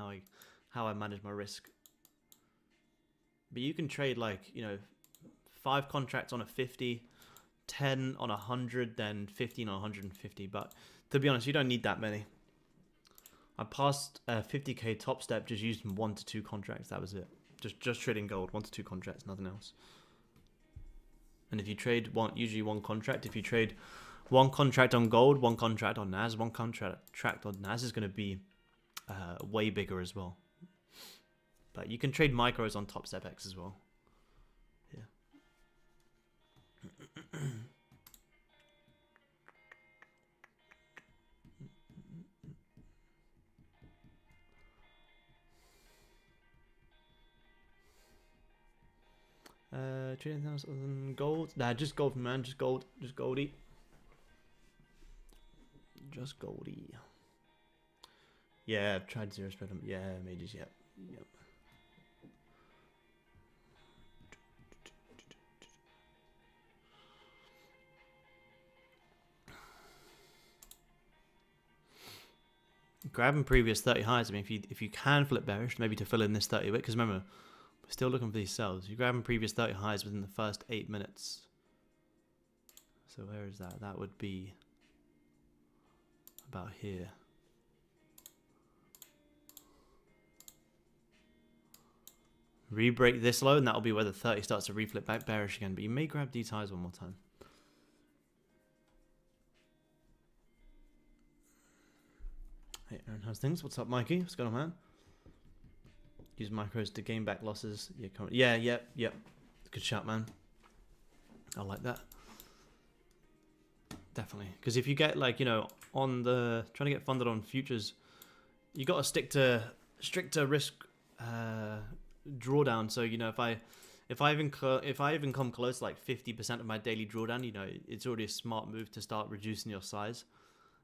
how I manage my risk. But you can trade like, you know, 5 contracts on a 50, 10 on 100, then 15 on 150. But to be honest, you don't need that many. I passed 50k top step just using 1 to 2 contracts. That was it. Just trading gold, 1 to 2 contracts, nothing else. And if you trade usually one contract, if you trade 1 contract on gold, 1 contract on NAS, 1 contract on NAS is going to be way bigger as well. But you can trade micros on top step X as well. Yeah. Trading else other than gold? Nah, just gold, man. Just gold. Just Goldie. Just Goldie. Yeah, I've tried zero spread. Yeah, mages. Yep. Yep. Grabbing previous 30 highs. I mean, if you can flip bearish, maybe to fill in this 30 wick, because remember, we're still looking for these sells. You're grabbing previous 30 highs within the first 8 minutes. So where is that? That would be about here. Re-break this low, and that'll be where the 30 starts to reflip back bearish again. But you may grab these highs one more time. Hey, Aaron, how's things? What's up, Mikey? What's going on, man? Use micros to gain back losses. Yeah. Good shout, man. I like that. Definitely. Because if you get, like, you know, on the trying to get funded on futures, you got to stick to stricter risk drawdown. So, you know, if I even come close to like 50% of my daily drawdown, you know, it's already a smart move to start reducing your size.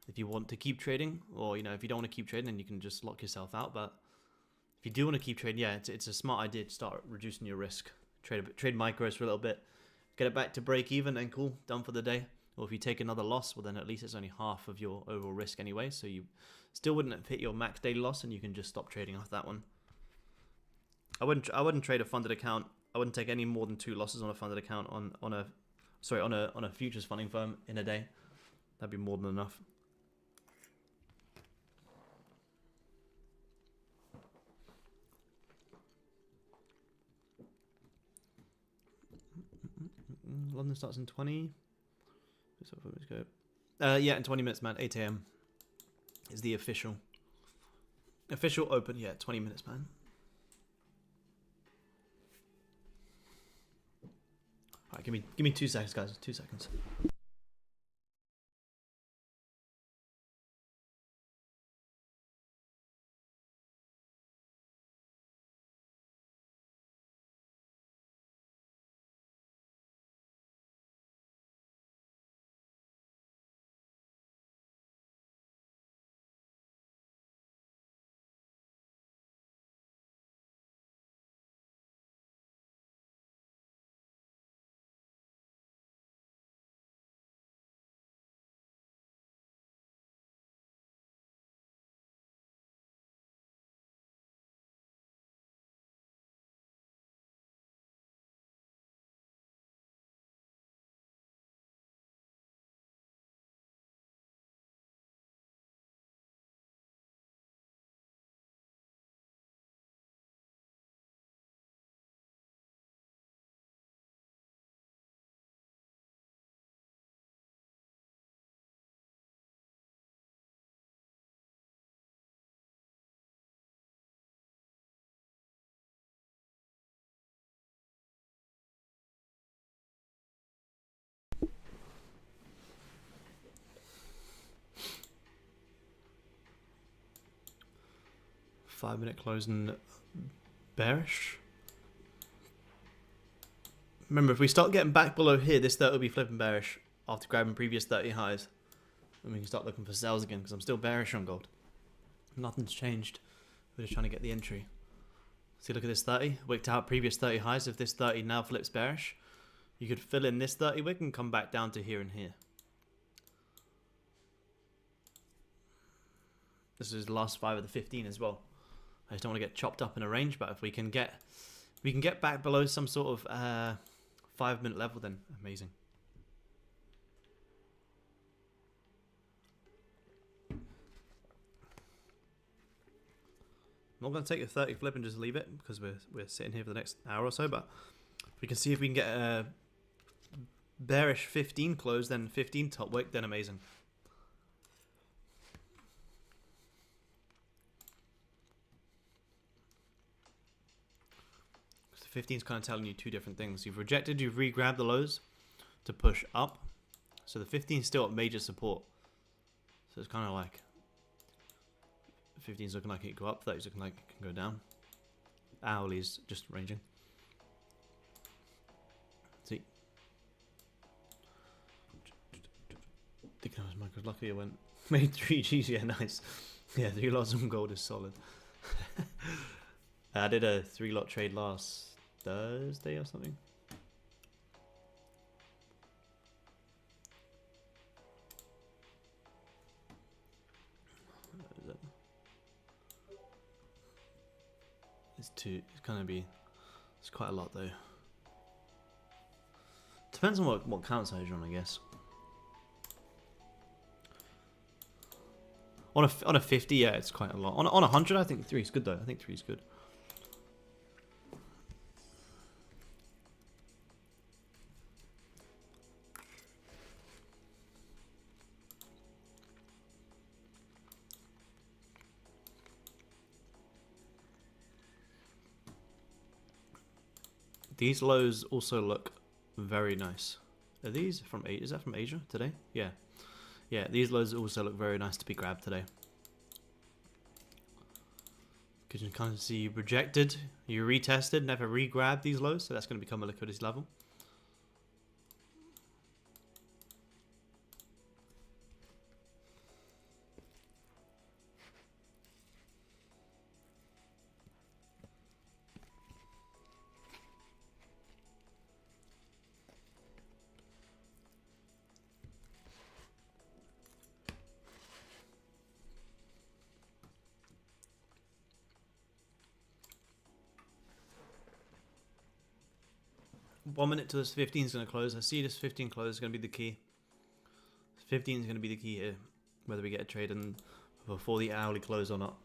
If you want to keep trading, or, you know, if you don't want to keep trading, then you can just lock yourself out. But if you do want to keep trading, yeah, it's a smart idea to start reducing your risk. Trade micros for a little bit, get it back to break even, and cool, done for the day. Or if you take another loss, well, then at least it's only half of your overall risk anyway. So you still wouldn't have hit your max daily loss, and you can just stop trading off that one. I wouldn't trade a funded account. I wouldn't take any more than 2 losses on a funded account on a futures funding firm in a day. That'd be more than enough. London starts in 20. Let's go. Yeah, in 20 minutes, man. 8 a.m. is the official open. Yeah, 20 minutes, man. All right, give me 2 seconds, guys. 2 seconds. 5-minute closing bearish. Remember, if we start getting back below here, this 30 will be flipping bearish after grabbing previous 30 highs. And we can start looking for sales again, because I'm still bearish on gold. Nothing's changed. We're just trying to get the entry. See, look at this 30. Wicked out previous 30 highs. If this 30 now flips bearish, you could fill in this 30 wick and come back down to here and here. This is the last 5 of the 15 as well. I just don't want to get chopped up in a range, but if we can get back below some sort of 5-minute level, then amazing. I'm not going to take a 30 flip and just leave it, because we're sitting here for the next hour or so, but we can see if we can get a bearish 15 close, then 15 top wick, then amazing. So 15 is kind of telling you two different things. You've rejected, you've re-grabbed the lows to push up. So the 15 is still at major support. So it's kind of like 15 is looking like it can go up, 30 is looking like it can go down. Hourly's just ranging. See? I think that was Michael's lucky. I went made 3 Gs. Yeah, nice. Yeah, 3 lots on gold is solid. I did a 3-lot trade last Thursday or something. It's quite a lot though. Depends on what count size you're on, I guess. On a 50, yeah, it's quite a lot. On 100, I think 3 is good though. I think 3 is good. These lows also look very nice. Are these from Asia? Is that from Asia today? Yeah. Yeah, these lows also look very nice to be grabbed today. Because you can kind of see you rejected, you retested, never re-grabbed these lows, so that's going to become a liquidity level. One minute till this 15 is going to close. I see this 15 close is going to be the key. 15 is going to be the key here, whether we get a trade in before the hourly close or not.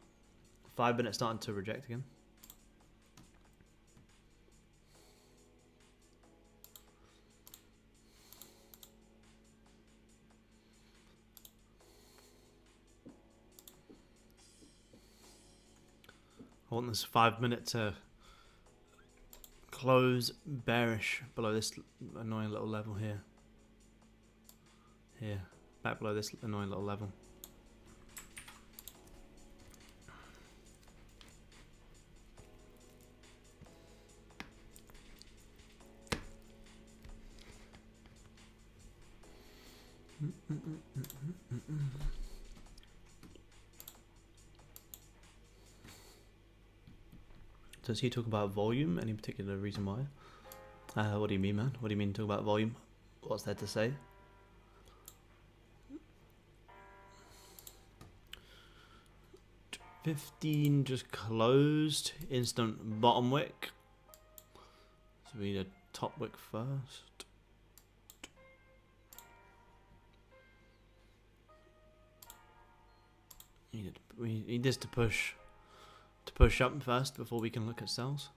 5 minutes starting to reject again. I want this 5 minute to close bearish below this annoying little level here. Here, back below this annoying little level. Does he talk about volume? Any particular reason why? What do you mean, man? What do you mean talk about volume? What's there to say? $15 just closed. Instant bottom wick. So we need a top wick first. We need this to push up first before we can look at sells.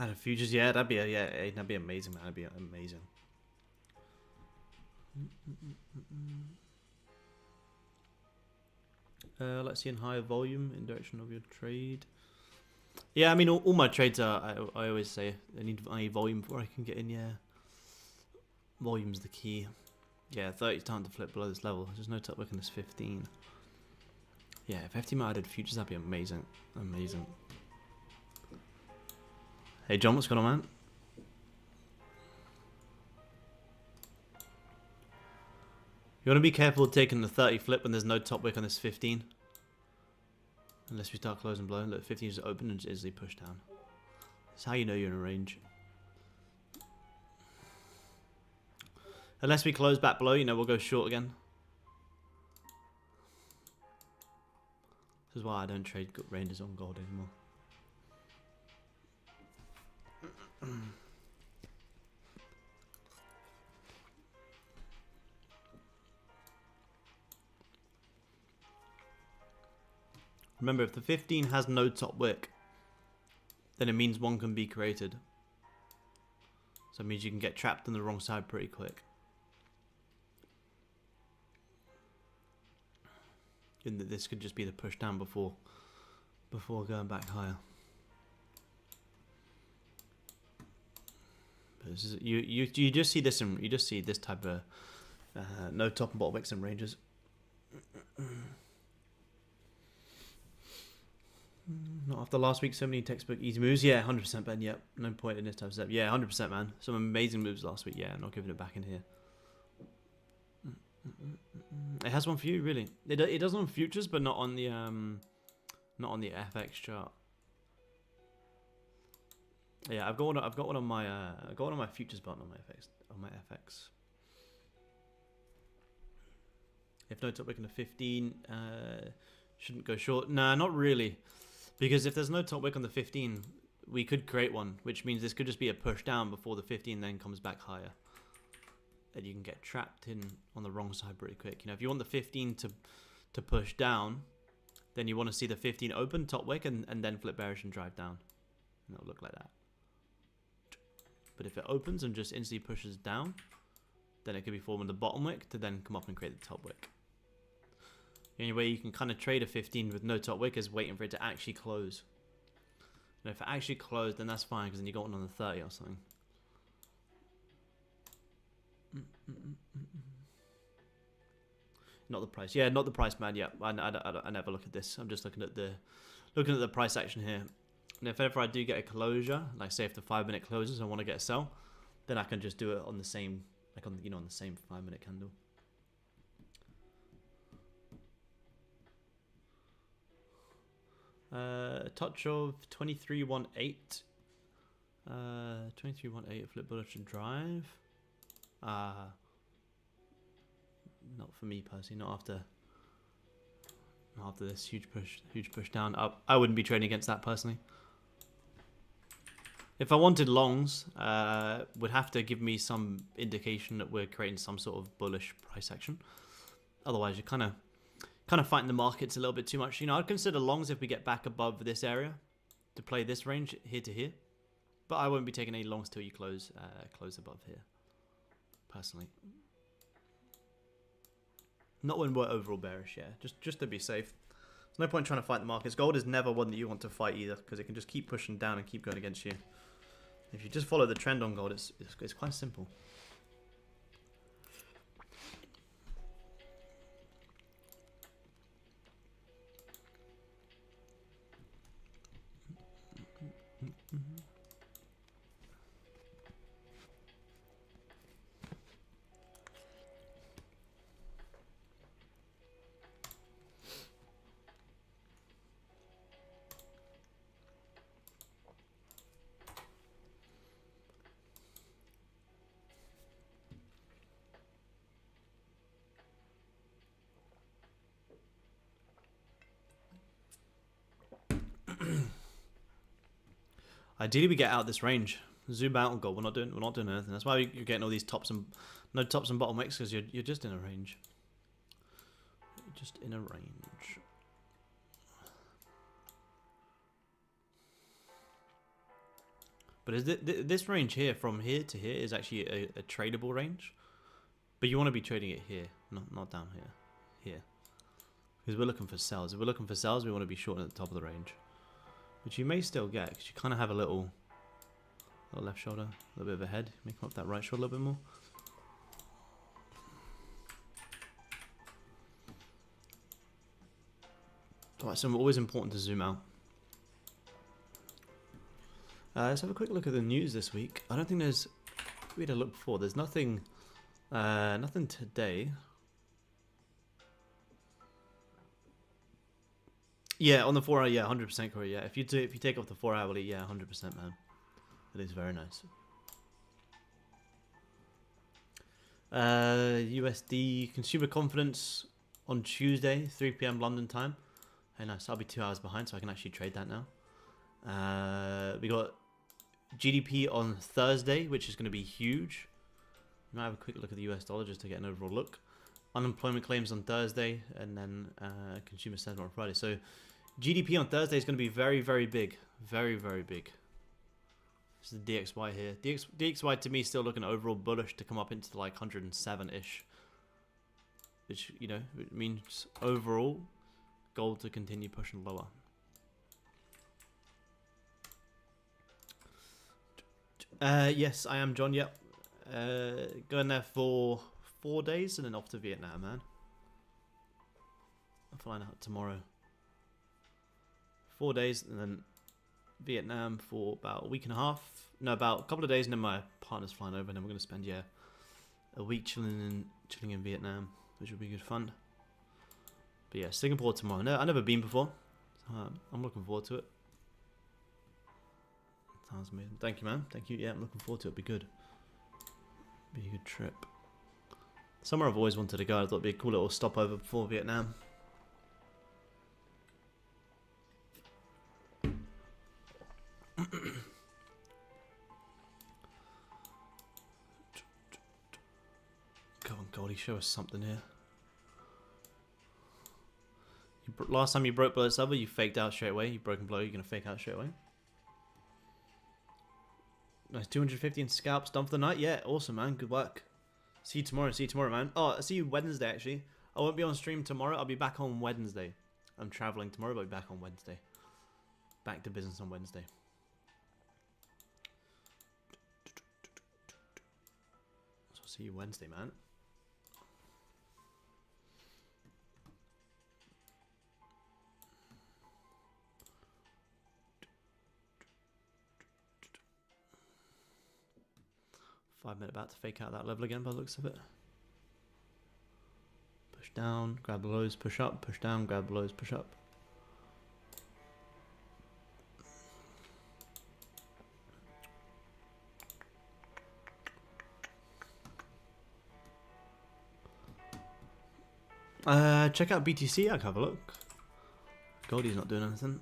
Out of futures, yeah, that'd be that'd be amazing, man. That'd be amazing. Let's see in higher volume in direction of your trade. Yeah, I mean all my trades are. I always say I need volume before I can get in. Yeah, volume's the key. Yeah, 30 time to flip below this level. There's no top wick in this 15. Yeah, if FT added futures, that'd be amazing. Amazing. Hey John, what's going on, man? You want to be careful taking the 30 flip when there's no top wick on this 15. Unless we start closing below. Look, 15 is open and just easily push down. That's how you know you're in a range. Unless we close back below, you know, we'll go short again. This is why I don't trade good ranges on gold anymore. Remember, if the 15 has no top wick, then it means one can be created. So it means you can get trapped on the wrong side pretty quick. And that this could just be the push down before going back higher. But this is, you just see this in, you just see this type of no top and bottom wicks in ranges. Not after last week, so many textbook easy moves. Yeah, 100% Ben. Yep, no point in this type of step. Yeah, 100% man. Some amazing moves last week. Yeah, not giving it back in here. It has one for you, really. It does on futures, but not on the FX chart. Yeah, I've got one on my futures button on my FX. If no top wick in the 15, shouldn't go short. Nah, not really, because if there's no top wick on the 15, we could create one, which means this could just be a push down before the 15 then comes back higher. And you can get trapped in on the wrong side pretty quick. You know, if you want the 15 to push down, then you want to see the 15 open, top wick, and then flip bearish and drive down. And it'll look like that. But if it opens and just instantly pushes down, then it could be forming the bottom wick to then come up and create the top wick. The only way you can kind of trade a 15 with no top wick is waiting for it to actually close. And if it actually closed, then that's fine, because then you got one on the 30 or something. Not the price. Yeah, not the price, man. Yeah, I never look at this. I'm just looking at the price action here. And if ever I do get a closure, like say if the 5-minute closes, I want to get a sell, then I can just do it on the same, like on on the same 5-minute candle. A touch of 2318. 2318 flip bullish and drive. Not for me personally. Not after this huge push down. I wouldn't be trading against that personally. If I wanted longs, would have to give me some indication that we're creating some sort of bullish price action. Otherwise, you're kind of fighting the markets a little bit too much. You know, I'd consider longs if we get back above this area to play this range here to here. But I won't be taking any longs till you close above here. Personally, not when we're overall bearish. Yeah, just to be safe. There's no point trying to fight the markets. Gold is never one that you want to fight either, because it can just keep pushing down and keep going against you. If you just follow the trend on gold, it's quite simple. Ideally, we get out this range. Zoom out on gold. We're not doing anything. That's why you're getting all these tops and no tops and bottom wicks, because you're just in a range. You're just in a range. But is this range here from here to here is actually a tradable range, but you want to be trading it here, not down here, here, because we're looking for sells. If we're looking for sells, we want to be short at the top of the range, which you may still get because you kind of have a little left shoulder, a little bit of a head. Make up that right shoulder a little bit more. Alright, so always important to zoom out. Let's have a quick look at the news this week. I don't think there's... We had a look before. There's nothing... nothing today. Yeah, on the 4 hour, yeah, 100% correct. Yeah, if you take off the 4 hourly, yeah, 100%, man. That is very nice. USD consumer confidence on Tuesday, 3 p.m. London time. Hey, nice. I'll be 2 hours behind, so I can actually trade that now. We got GDP on Thursday, which is going to be huge. You might have a quick look at the US dollar just to get an overall look. Unemployment claims on Thursday, and then consumer sentiment on Friday. So GDP on Thursday is going to be very, very big. Very, very big. This is the DXY here. DXY to me is still looking overall bullish to come up into like 107-ish. Which, you know, it means overall gold to continue pushing lower. Yes, I am John. Yep. Going there for 4 days and then off to Vietnam, man. I'm flying out tomorrow. 4 days and then Vietnam for about a week and a half. No, about a couple of days, and then my partner's flying over, and then we're gonna spend a week chilling in Vietnam, which will be good fun. But yeah, Singapore tomorrow. No, I've never been before. So, I'm looking forward to it. Sounds amazing. Thank you, man. Thank you. Yeah, I'm looking forward to it. Be good. Be a good trip. Somewhere I've always wanted to go. I thought it'd be a cool little stopover before Vietnam. Come on, Goldie, show us something here. Last time you broke below this level, you faked out straight away. You broken below, you're going to fake out straight away. Nice, 250 in scalps, done for the night. Yeah, awesome, man. Good work. See you tomorrow, man. Oh, I'll see you Wednesday, actually. I won't be on stream tomorrow. I'll be back on Wednesday. I'm traveling tomorrow, but I'll be back on Wednesday. Back to business on Wednesday. So I'll see you Wednesday, man. About to fake out that level again by the looks of it. Push down, grab the lows, push up, push down, grab the lows, push up. Check out BTC, I can have a look. Goldie's not doing anything.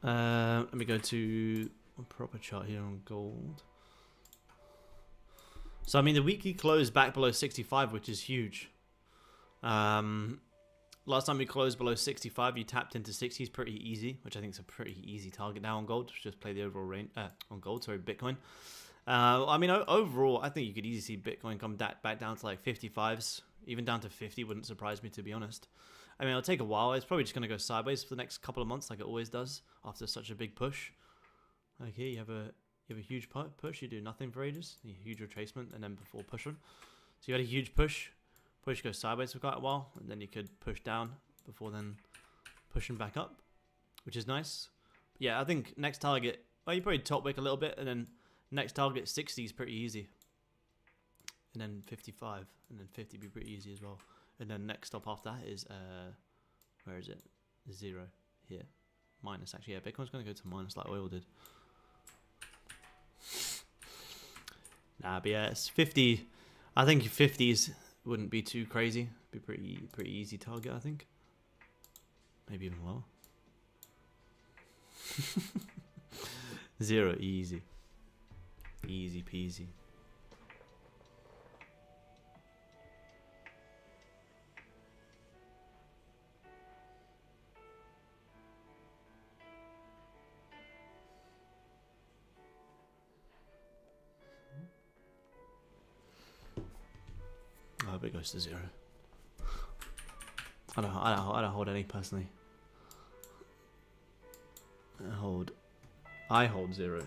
Let me go to a proper chart here on gold. So I mean the weekly close back below 65, which is huge. Last time we closed below 65, you tapped into 60s pretty easy, which I think is a pretty easy target now on gold. Just play the overall range on gold, sorry, Bitcoin. I mean overall, I think you could easily see Bitcoin come back down to like 55s, even down to 50 wouldn't surprise me, to be honest. I mean it'll take a while. It's probably just going to go sideways for the next couple of months, like it always does after such a big push. Like here, you have a huge push, you do nothing for ages, a huge retracement, and then before pushing. So you had a huge push goes sideways for quite a while, and then you could push down before then pushing back up, which is nice. But yeah, I think next target, well, you probably top wick a little bit, and then next target 60 is pretty easy. And then 55, and then 50 be pretty easy as well. And then next stop after that is, where is it? 0 here. Minus, actually, yeah, Bitcoin's going to go to minus like oil did. Nah, but yeah, it's 50. I think 50s wouldn't be too crazy. Be pretty easy target, I think. Maybe even lower. 0 easy. Easy peasy. hope it goes to 0. I don't hold any personally. I hold 0.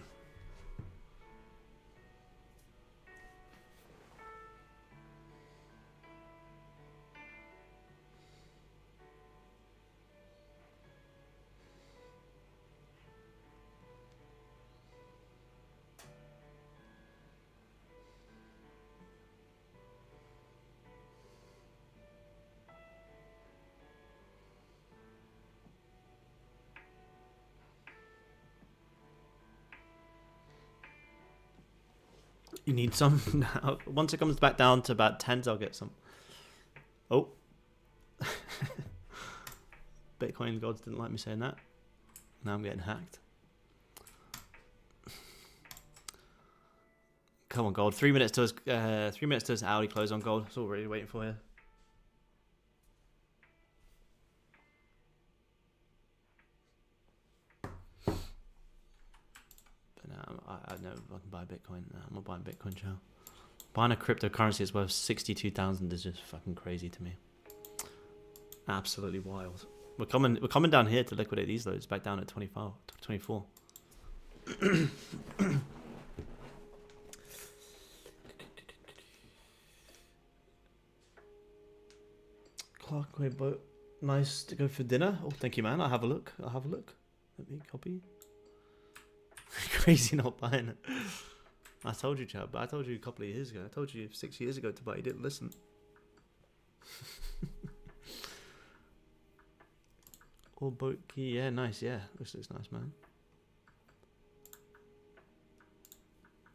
You need some now. Once it comes back down to about 10s, I'll get some. Oh. Bitcoin gods didn't like me saying that. Now I'm getting hacked. Come on, gold. 3 minutes to us. 3 minutes to us hourly close on gold. That's all we're really waiting for here. I know I can buy Bitcoin. No, I'm not buying Bitcoin, Chow. Buying a cryptocurrency that's worth 62,000 is just fucking crazy to me. Absolutely wild. We're coming down here to liquidate these loads back down at 24. Clarkway boat. Nice to go for dinner. Oh, thank you, man. I'll have a look. Let me copy. Crazy not buying it. I told you, Chad, but I told you a couple of years ago. I told you 6 years ago to buy. You didn't listen. All boat key. Yeah, nice. Yeah, this looks nice, man.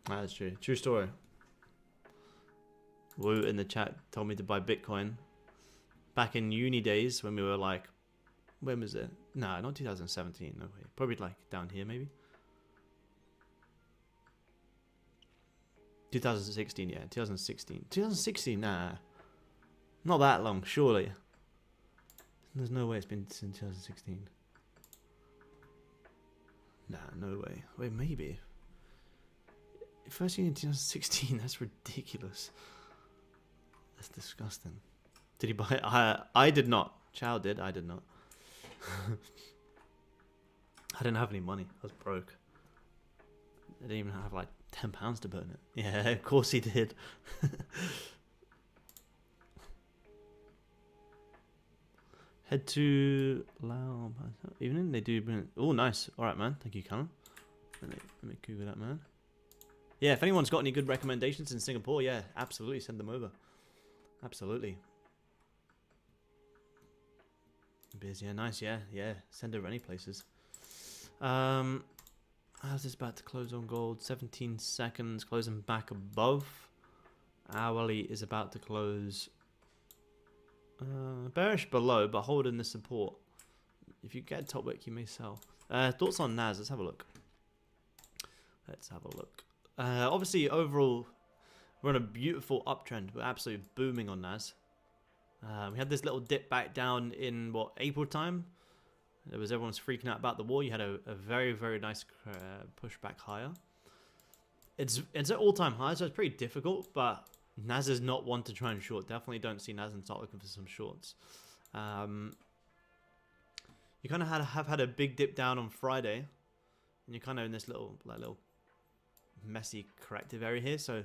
That's true. True story. Woo in the chat told me to buy Bitcoin back in uni days when we were like, when was it? No, not 2017. No way. Probably like down here, maybe. 2016, yeah, 2016. 2016, nah. Not that long, surely. There's no way it's been since 2016. Nah, no way. Wait, maybe. First year in 2016, that's ridiculous. That's disgusting. Did he buy it? I did not. Chow did, I did not. I didn't have any money. I was broke. I didn't even have like £10 to burn it. Yeah, of course he did. Head to Lao evening. They do. Oh, nice. All right, man. Thank you, Callum. Let me Google that, man. Yeah, if anyone's got any good recommendations in Singapore, yeah, absolutely send them over. Absolutely. Biz, yeah, nice. Yeah. Send over any places. How's this about to close on gold? 17 seconds, closing back above. Hourly is about to close bearish below, but holding the support. If you get top wick, you may sell. Thoughts on Nas? Let's have a look. Obviously, overall, we're on a beautiful uptrend. We're absolutely booming on Nas. We had this little dip back down in, what, April time? Everyone's freaking out about the war. You had a very, very nice push back higher. It's at all-time high, so it's pretty difficult, but Nas is not one to try and short. Definitely don't see Nas and start looking for some shorts. You kind of have had a big dip down on Friday, and you're kind of in this little messy corrective area here. So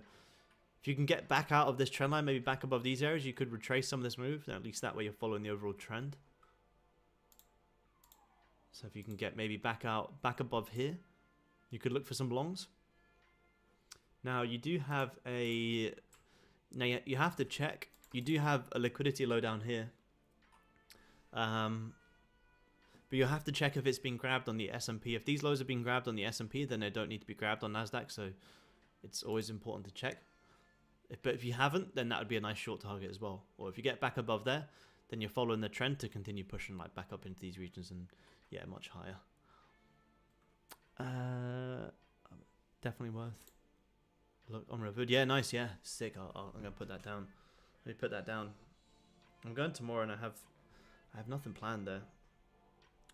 if you can get back out of this trend line, maybe back above these areas, you could retrace some of this move. At least that way you're following the overall trend. So if you can get maybe back above here, you could look for some longs. Now you do have you have to check. You do have a liquidity low down here. But you have to check if it's been grabbed on the S&P. If these lows have been grabbed on the S&P, then they don't need to be grabbed on Nasdaq. So it's always important to check. But if you haven't, then that would be a nice short target as well. Or if you get back above there, then you're following the trend to continue pushing like back up into these regions and yeah, much higher. Definitely worth look on Revood. Yeah, nice. Yeah, sick. I'm gonna put that down. Let me put that down. I'm going tomorrow, and I have nothing planned there.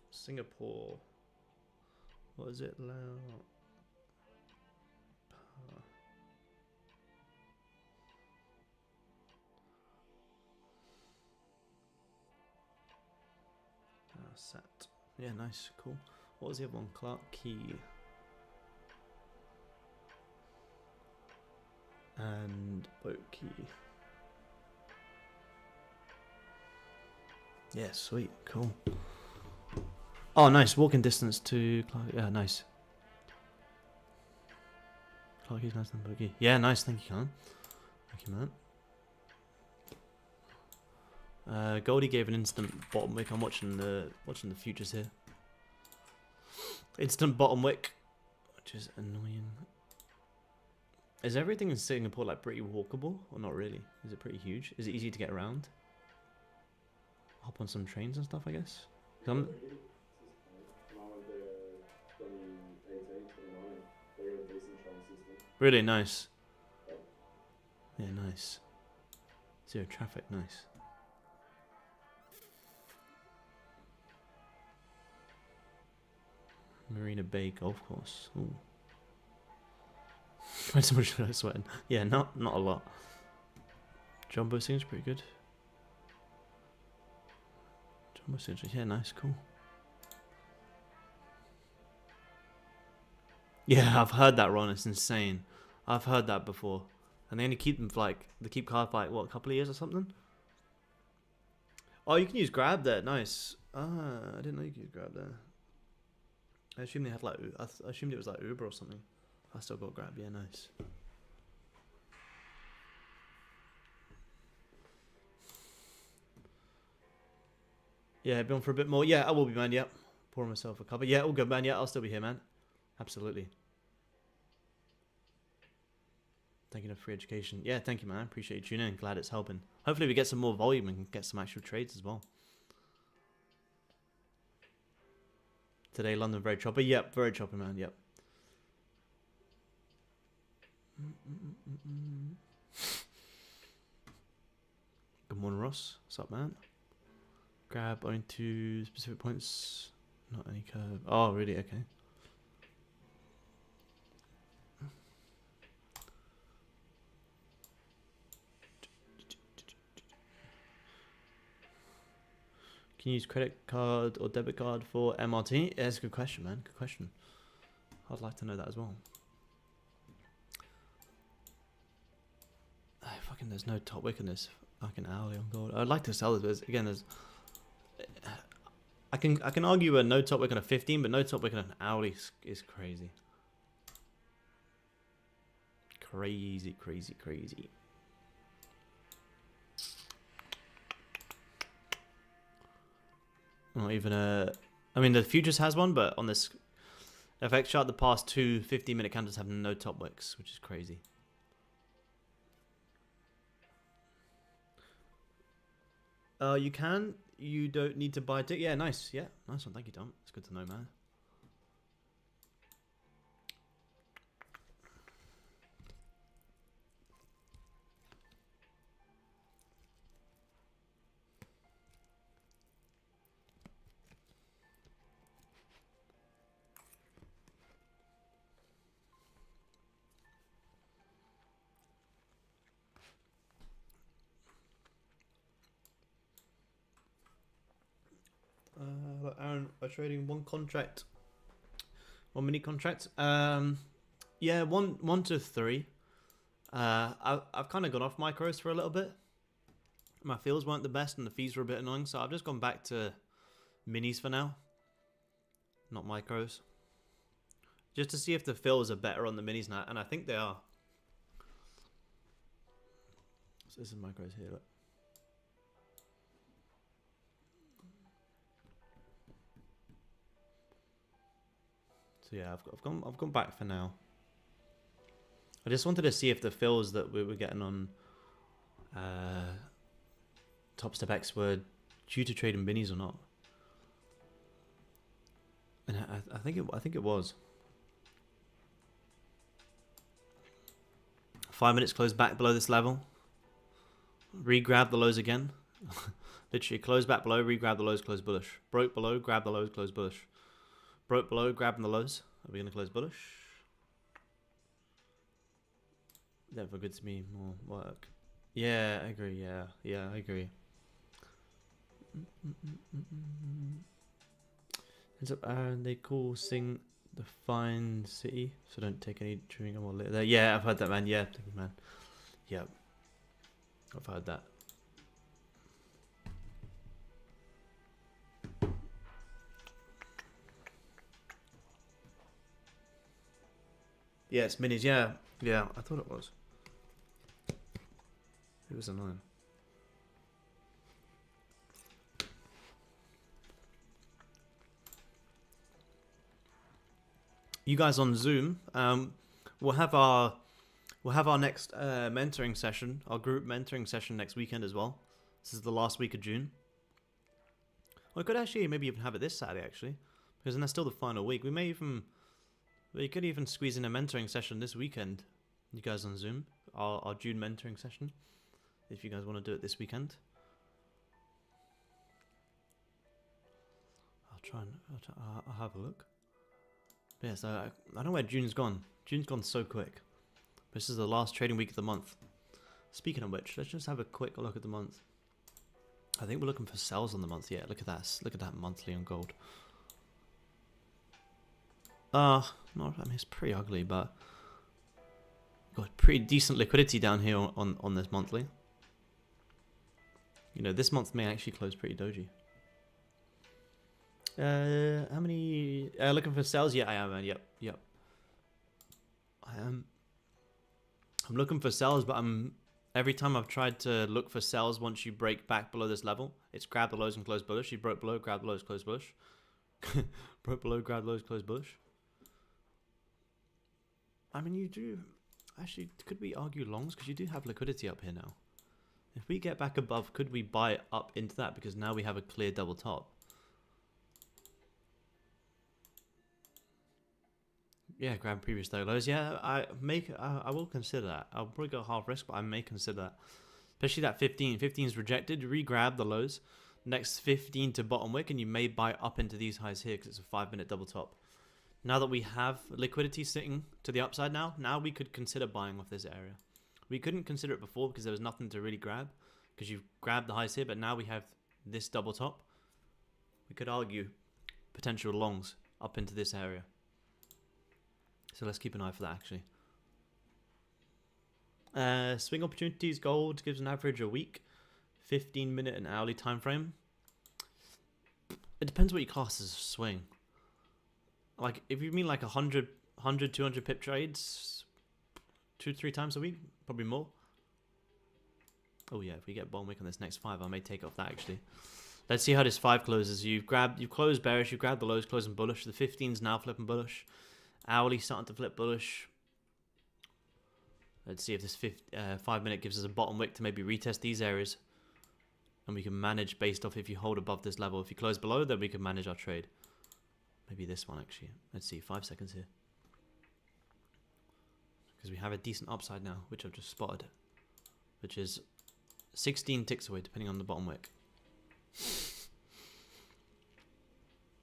Singapore. What is it? Set. Yeah, nice, cool. What was the other one? Clark Key. And Boat Key. Yeah, sweet, cool. Oh, nice. Walking distance to Clark. Yeah, nice. Clark Key's nice than Boat Key. Yeah, nice. Thank you, Colin. Thank you, man. Goldie gave an instant bottom wick. I'm watching the futures here. Instant bottom wick, which is annoying. Is everything in Singapore like pretty walkable or not really? Is it pretty huge? Is it easy to get around? Hop on some trains and stuff, I guess. 'Cause I'm- Really nice. Yeah, nice. Zero traffic, nice. Marina Bay Golf Course. Ooh. When so much should I sweating? Yeah, not a lot. Jumbo seems pretty good. Jumbo seems, yeah, nice, cool. Yeah, I've heard that, Ron. It's insane. I've heard that before. And they only keep them for like, they keep cards for like, what, a couple of years or something? Oh, you can use Grab there. Nice. Ah, I didn't know you could use Grab there. I assumed they had like, I assumed it was like Uber or something. I still got Grab. Yeah, nice. Yeah, be on for a bit more. Yeah, I will be, man. Yep. Pouring myself a cup. Yeah, all good, man. Yeah, I'll still be here, man. Absolutely. Thank you for free education. Yeah, thank you, man. Appreciate you tuning in. Glad it's helping. Hopefully we get some more volume and get some actual trades as well. Today, London very choppy. Yep, very choppy, man. Yep. Good morning, Ross. What's up, man? Grab only 2 specific points. Not any curve. Oh, really? Okay. Can you use credit card or debit card for MRT? Yeah, that's a good question, man. Good question. I'd like to know that as well. Oh, fucking, there's no top wick in this fucking hourly on gold. I'd like to sell this, but again, there's. I can argue a no top wick on a 15, but no top wick on an hourly is crazy. Crazy, crazy, crazy. Not even a. I mean, the futures has one, but on this FX chart, the past two 15-minute candles have no top wicks, which is crazy. You can. You don't need to buy it. Yeah, nice. Yeah, nice one. Thank you, Tom. It's good to know, man. Aaron, by trading one contract, one mini contract. Yeah, one to three. I've kind of gone off micros for a little bit. My feels weren't the best, and the fees were a bit annoying, so I've just gone back to minis for now, not micros, just to see if the fills are better on the minis now, and I think they are. So this is micros here. Look. So yeah, I've gone back for now. I just wanted to see if the fills that we were getting on Top Step X were due to trade in minis or not. And I think it was. 5 minutes close back below this level. Re-grab the lows again. Literally close back below, re-grab the lows, close bullish. Broke below, grab the lows, close bullish. Broke below, grabbing the lows. Are we going to close bullish? Never good to me, more work. Yeah, I agree, yeah, I agree. Ends up they call Sing the fine city, so don't take any chewing gum or litter there. Yeah, I've heard that, man. Yeah, thank you, man. Yeah, I've heard that. Yeah, it's minis. Yeah, yeah, I thought it was. It was annoying. You guys on Zoom, we'll have our next mentoring session, our group mentoring session next weekend as well. This is the last week of June. We could actually maybe even have it this Saturday actually, because then that's still the final week. We could even squeeze in a mentoring session this weekend. You guys on Zoom, our June mentoring session, if you guys want to do it this weekend. I'll have a look. But yeah, so I don't know where June's gone. June's gone so quick. This is the last trading week of the month. Speaking of which, let's just have a quick look at the month. I think we're looking for sells on the month. Yeah, look at that. Look at that monthly on gold. I mean, it's pretty ugly, but got pretty decent liquidity down here on this monthly. You know, this month may actually close pretty doji. How many? Looking for sales? Yeah, I am. Yep. I am. I'm looking for sales, but every time I've tried to look for sales, once you break back below this level, it's grab the lows and close bullish. You broke below, grab the lows, close bullish. Broke below, grab the lows, close bullish. I mean, you do actually. Could we argue longs? Because you do have liquidity up here now. If we get back above, could we buy up into that? Because now we have a clear double top. Yeah, grab previous low lows. Yeah, I will consider that. I'll probably go half risk, but I may consider that. Especially that 15. 15 is rejected. Re-grab the lows. Next 15 to bottom wick, and you may buy up into these highs here because it's a 5-minute double top. Now that we have liquidity sitting to the upside now we could consider buying off this area. We couldn't consider it before because there was nothing to really grab because you've grabbed the highs here, but now we have this double top. We could argue potential longs up into this area. So let's keep an eye for that actually. Swing opportunities, gold gives an average a week, 15-minute and hourly time frame. It depends what you class as a swing. Like if you mean like 100, 200 pip trades, 2-3 times a week, probably more. Oh yeah, if we get bottom wick on this next 5, I may take off that actually. Let's see how this 5 closes. You've closed bearish, you grabbed the lows, closing bullish. The 15's now flipping bullish. Hourly starting to flip bullish. Let's see if this 5-minute gives us a bottom wick to maybe retest these areas. And we can manage based off if you hold above this level. If you close below, then we can manage our trade. Maybe this one actually. Let's see, 5 seconds here. Because we have a decent upside now, which I've just spotted. Which is 16 ticks away, depending on the bottom wick.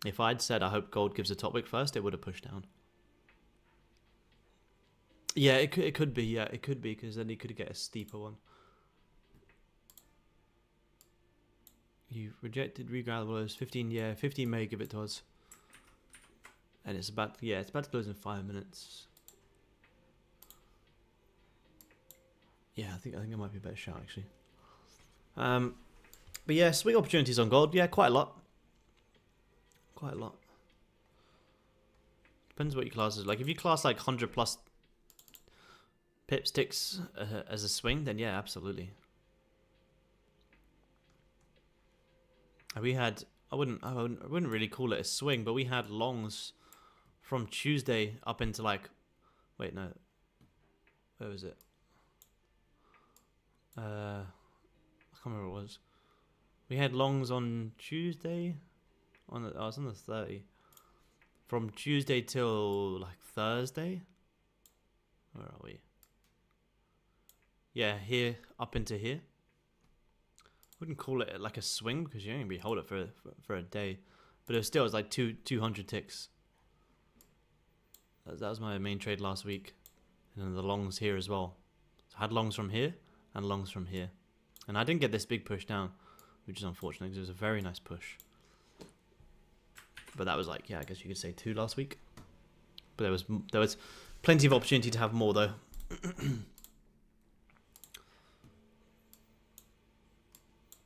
If I'd said I hope gold gives a top wick first, it would have pushed down. Yeah, it could be. Yeah, it could be because then you could get a steeper one. You rejected regrab below 15. Yeah, 15 may give it to us. And it's about to close in 5 minutes. Yeah, I think it might be a better shout actually. But yeah, swing opportunities on gold. Yeah, quite a lot. Quite a lot. Depends what your class is. Like if you class like 100 plus pip sticks as a swing, then yeah, absolutely. We had I wouldn't really call it a swing, but we had longs from Tuesday up into like, wait no, where was it? I can't remember what it was. We had longs on Tuesday. I was on the 30. From Tuesday till like Thursday. Where are we? Yeah, here up into here. Wouldn't call it like a swing because you only be hold it for a day, but it was like 200 ticks. That was my main trade last week, and then the longs here as well. So I had longs from here and longs from here, and I didn't get this big push down, which is unfortunate because it was a very nice push. But that was like, yeah, I guess you could say 2 last week. But there was plenty of opportunity to have more though.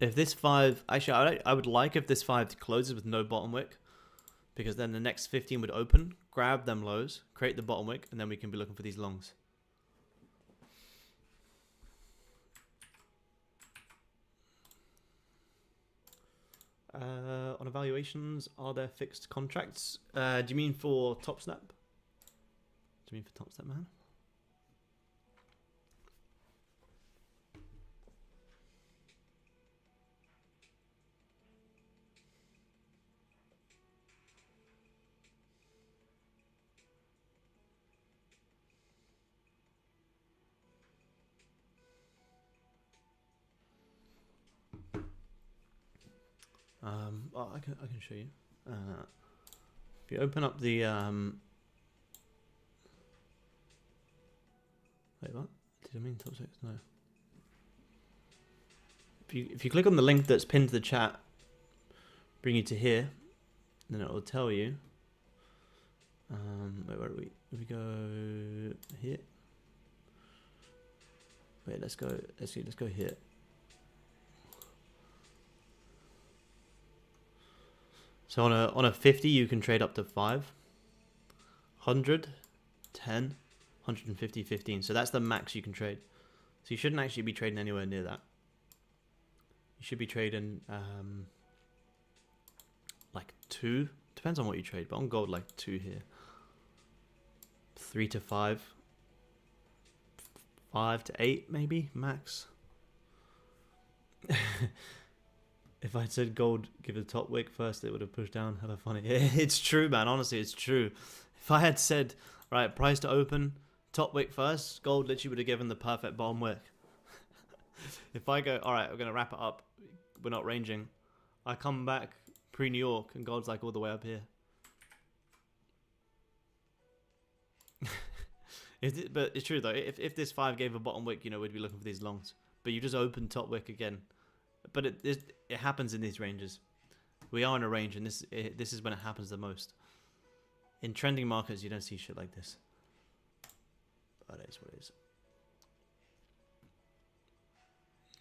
If this 5, actually, I would like if this 5 closes with no bottom wick, because then the next 15 would open, grab them lows, create the bottom wick, and then we can be looking for these longs. On evaluations, are there fixed contracts? Do you mean for Top Snap? Do you mean for Top Snap, man? Well, I can show you. If you open up the wait, what? Did I mean top 6? No. If you click on the link that's pinned to the chat, bring you to here, then it will tell you. Wait, where are we? We go here. Wait, let's go. Let's go here. So on a 50, you can trade up to 5, 100, 10, 150, 15. So that's the max you can trade. So you shouldn't actually be trading anywhere near that. You should be trading like 2. Depends on what you trade, but on gold, like 2 here. 3 to 5. 5 to 8 maybe, max. If I'd said gold, give it a top wick first, it would have pushed down. Hella funny. It's true, man. Honestly, it's true. If I had said, right, price to open, top wick first, gold literally would have given the perfect bottom wick. If I go, all right, we're going to wrap it up. We're not ranging. I come back pre-New York and gold's like all the way up here. But it's true, though. If this 5 gave a bottom wick, you know, we'd be looking for these longs. But you just open top wick again. But it happens in these ranges. We are in a range, and this is when it happens the most. In trending markets, you don't see shit like this. But it is what it is.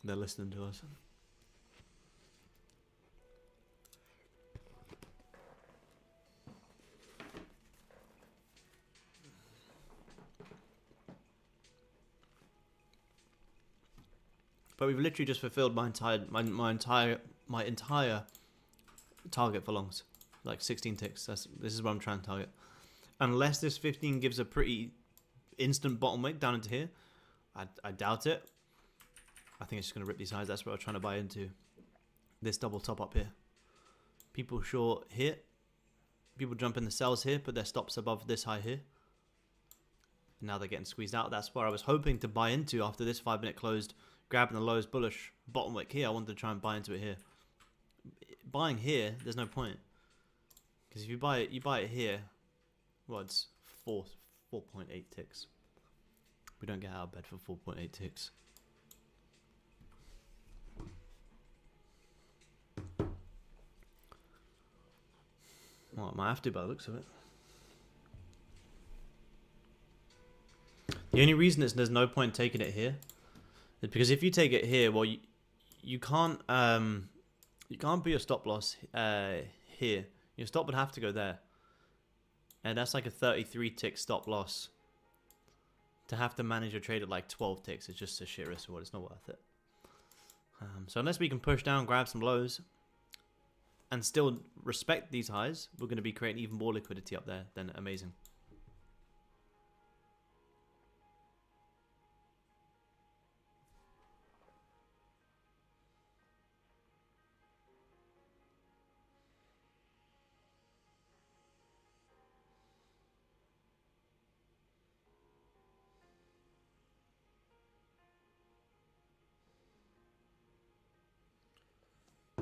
They're listening to us. But we've literally just fulfilled my entire target for longs, like 16 ticks. This is what I'm trying to target. Unless this 15 gives a pretty instant bottom wick down into here, I doubt it. I think it's just gonna rip these highs. That's what I'm trying to buy into. This double top up here. People short here. People jump in the sells here, put their stops above this high here. And now they're getting squeezed out. That's where I was hoping to buy into after this 5-minute closed. Grabbing the lowest bullish bottom wick here, I wanted to try and buy into it here. Buying here, there's no point, because if you buy it here, well, it's 4.8 ticks. We don't get out of bed for 4.8 ticks. Well, I might have to by the looks of it. The only reason there's no point taking it here is because if you take it here, well, you can't put your stop loss here. Your stop would have to go there, and that's like a 33 tick stop loss. To have to manage your trade at like 12 ticks is just a shit risk reward. It's not worth it. So unless we can push down, grab some lows, and still respect these highs, we're going to be creating even more liquidity up there. Then amazing.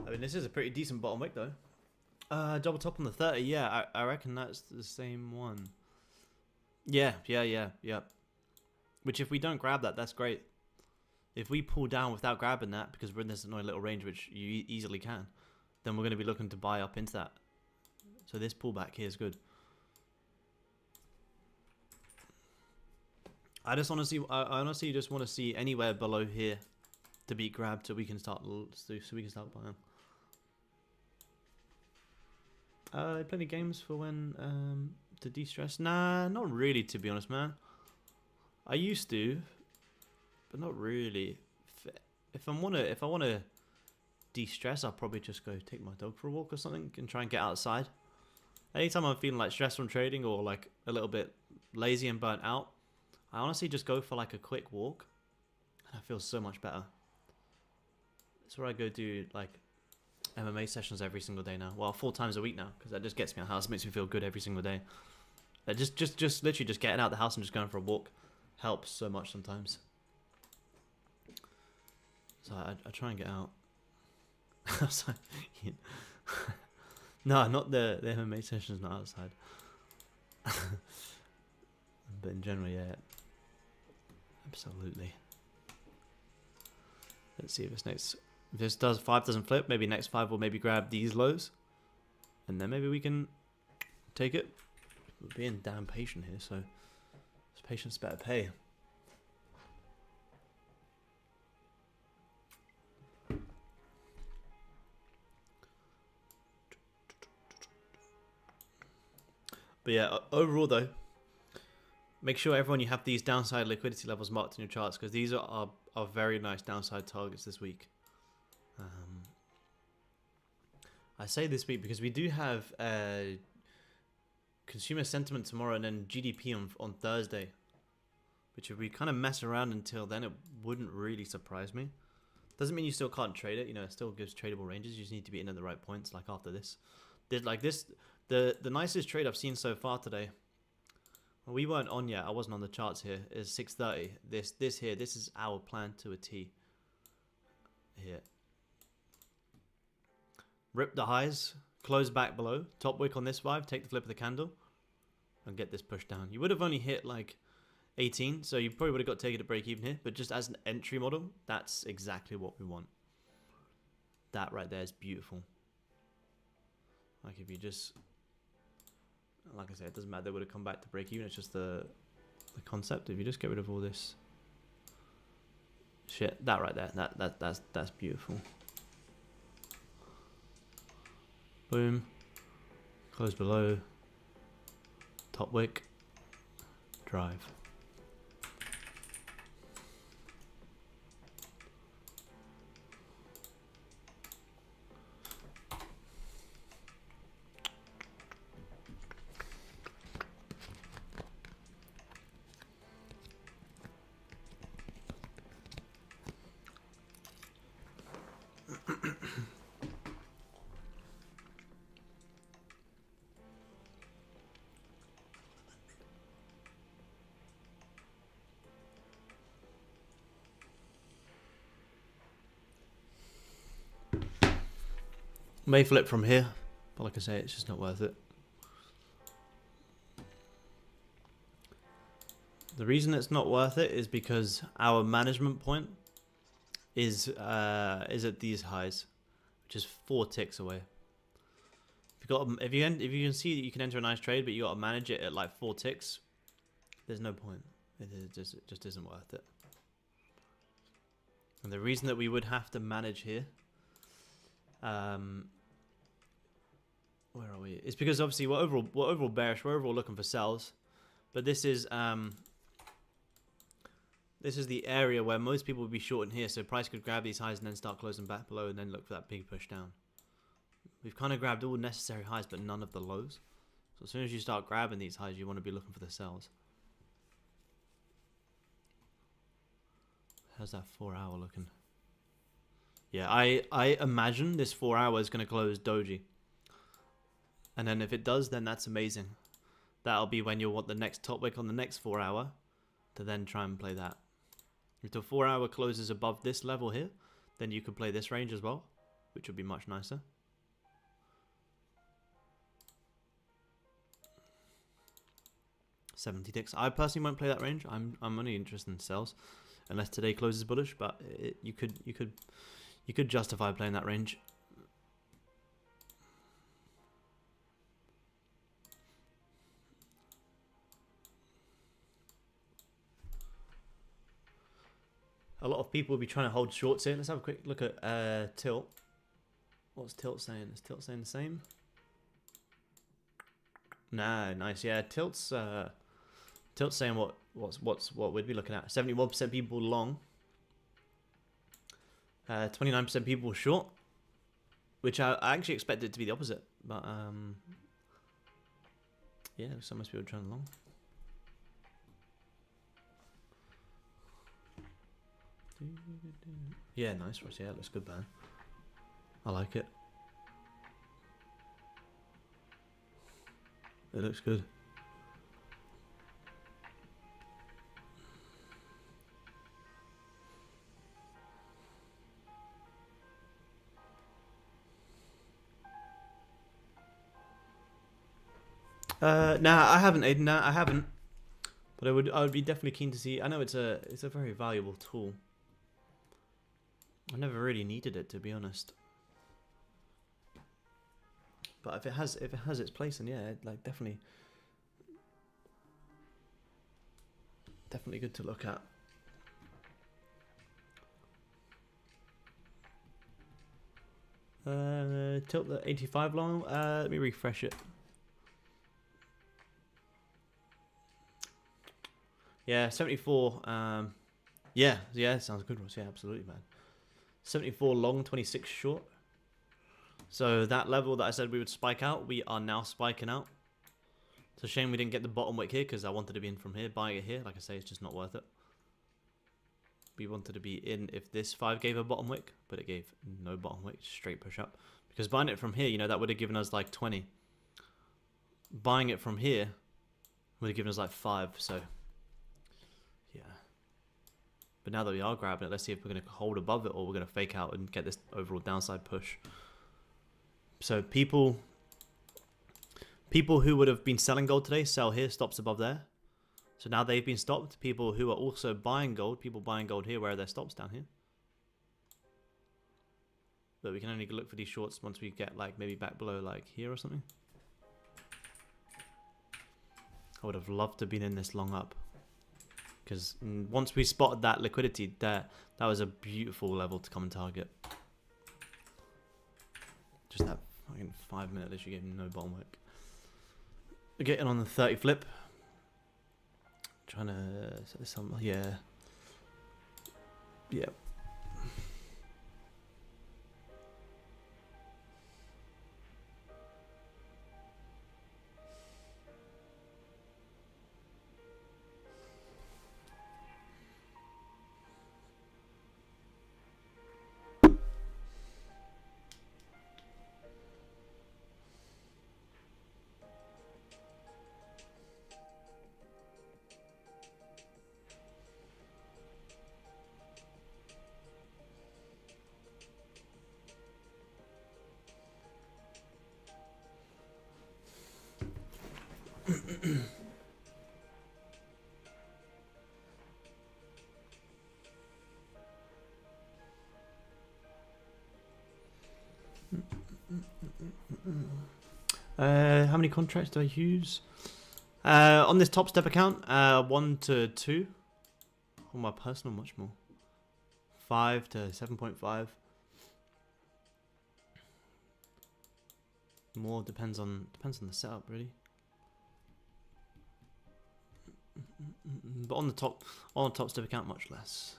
I mean, this is a pretty decent bottom wick, though. Double top on the 30. Yeah, I reckon that's the same one. Yeah. Which, if we don't grab that, that's great. If we pull down without grabbing that, because we're in this annoying little range, which you easily can, then we're going to be looking to buy up into that. So So this pullback here is good. I honestly just want to see anywhere below here to be grabbed so we can start buying. Plenty games for when to de-stress. Nah, not really, to be honest, man. I used to, but not really. If I wanna de-stress, I'll probably just go take my dog for a walk or something and try and get outside. Anytime I'm feeling like stressed from trading or like a little bit lazy and burnt out, I honestly just go for like a quick walk and I feel so much better. That's where I go do like MMA sessions every single day now. Well, 4 times a week now, because that just gets me out of the house. It makes me feel good every single day. Just literally just getting out of the house and just going for a walk helps so much sometimes. So I try and get out. No, not the MMA sessions, not outside. But in general, yeah. Absolutely. Let's see if this 5 doesn't flip, maybe next 5 will maybe grab these lows. And then maybe we can take it. We're being damn patient here, so patience better pay. But yeah, overall though, make sure everyone you have these downside liquidity levels marked in your charts, because these are very nice downside targets this week. I say this week because we do have consumer sentiment tomorrow and then GDP on Thursday, which if we kind of mess around until then, it wouldn't really surprise me. Doesn't mean you still can't trade it, you know, it still gives tradable ranges. You just need to be in at the right points, like after this. The nicest trade I've seen so far today, well, we weren't on yet, I wasn't on the charts here, is 6:30. This here, this is our plan to a T. Here. Rip the highs, close back below, top wick on this 5, take the flip of the candle, and get this pushed down. You would have only hit like 18, so you probably would have got taken to break even here, but just as an entry model, that's exactly what we want. That right there is beautiful. Like if you just, like I said, it doesn't matter, they would have come back to break even, it's just the concept. If you just get rid of all this shit, that right there, that's beautiful. Boom, close below, top wick, drive. May flip from here, but like I say, it's just not worth it. The reason it's not worth it is because our management point is at these highs, which is 4 ticks away. If you can see that you can enter a nice trade, but you got to manage it at like 4 ticks, there's no point. It just isn't worth it. And the reason that we would have to manage here, where are we? It's because obviously we're overall bearish. We're overall looking for sells, but this is the area where most people would be short in here. So price could grab these highs and then start closing back below, and then look for that big push down. We've kind of grabbed all necessary highs, but none of the lows. So as soon as you start grabbing these highs, you want to be looking for the sells. How's that 4 hour looking? Yeah, I imagine this 4 hour is going to close doji. And then if it does, then that's amazing. That'll be when you'll want the next top wick on the next 4 hour to then try and play that. If the 4 hour closes above this level here, then you could play this range as well, which would be much nicer. $70 ticks. I personally won't play that range. I'm only interested in sells, unless today closes bullish. But you could justify playing that range. a lot of people will be trying to hold shorts here. Let's have a quick look at tilt. What's tilt saying? Is tilt saying the same? Nah, nice. Yeah, tilt's saying what we'd be looking at. 71% people long. 29% people short, which I actually expected it to be the opposite, but yeah, so most people are trying long. Yeah, nice, Ross. Yeah, it looks good, man. I like it. It looks good. Nah, I haven't, Aiden. Nah, I haven't. But I would be definitely keen to see. I know it's a very valuable tool. I never really needed it, to be honest. But if it has its place, then yeah, like definitely good to look at. Tilt the 85 long. Let me refresh it. Yeah, 74. Yeah, sounds good, Ross. Yeah, absolutely, man. 74 long, 26 short. So that level that I said we would spike out, we are now spiking out. It's a shame we didn't get the bottom wick here because I wanted to be in from here. Buying it here, like I say, it's just not worth it. We wanted to be in if this 5 gave a bottom wick, but it gave no bottom wick, straight push up. Because buying it from here, you know, that would have given us like 20. Buying it from here would have given us like 5, so yeah. But now that we are grabbing it, let's see if we're going to hold above it or we're going to fake out and get this overall downside push. So people who would have been selling gold today, sell here, stops above there. So now they've been stopped. People who are also buying gold, here, where are their stops? Down here. But we can only look for these shorts once we get like maybe back below like here or something. I would have loved to have been in this long up. Because once we spotted that liquidity there, that was a beautiful level to come and target. Just that fucking 5 minute literally gave no bottom wick. We're getting on the 30 flip. Trying to set this on. Yeah. Yep. How many contracts do I use? On this top step account, 1 to 2. On my personal, much more. 5 to 7.5. More depends on the setup, really. But on the top step account, much less.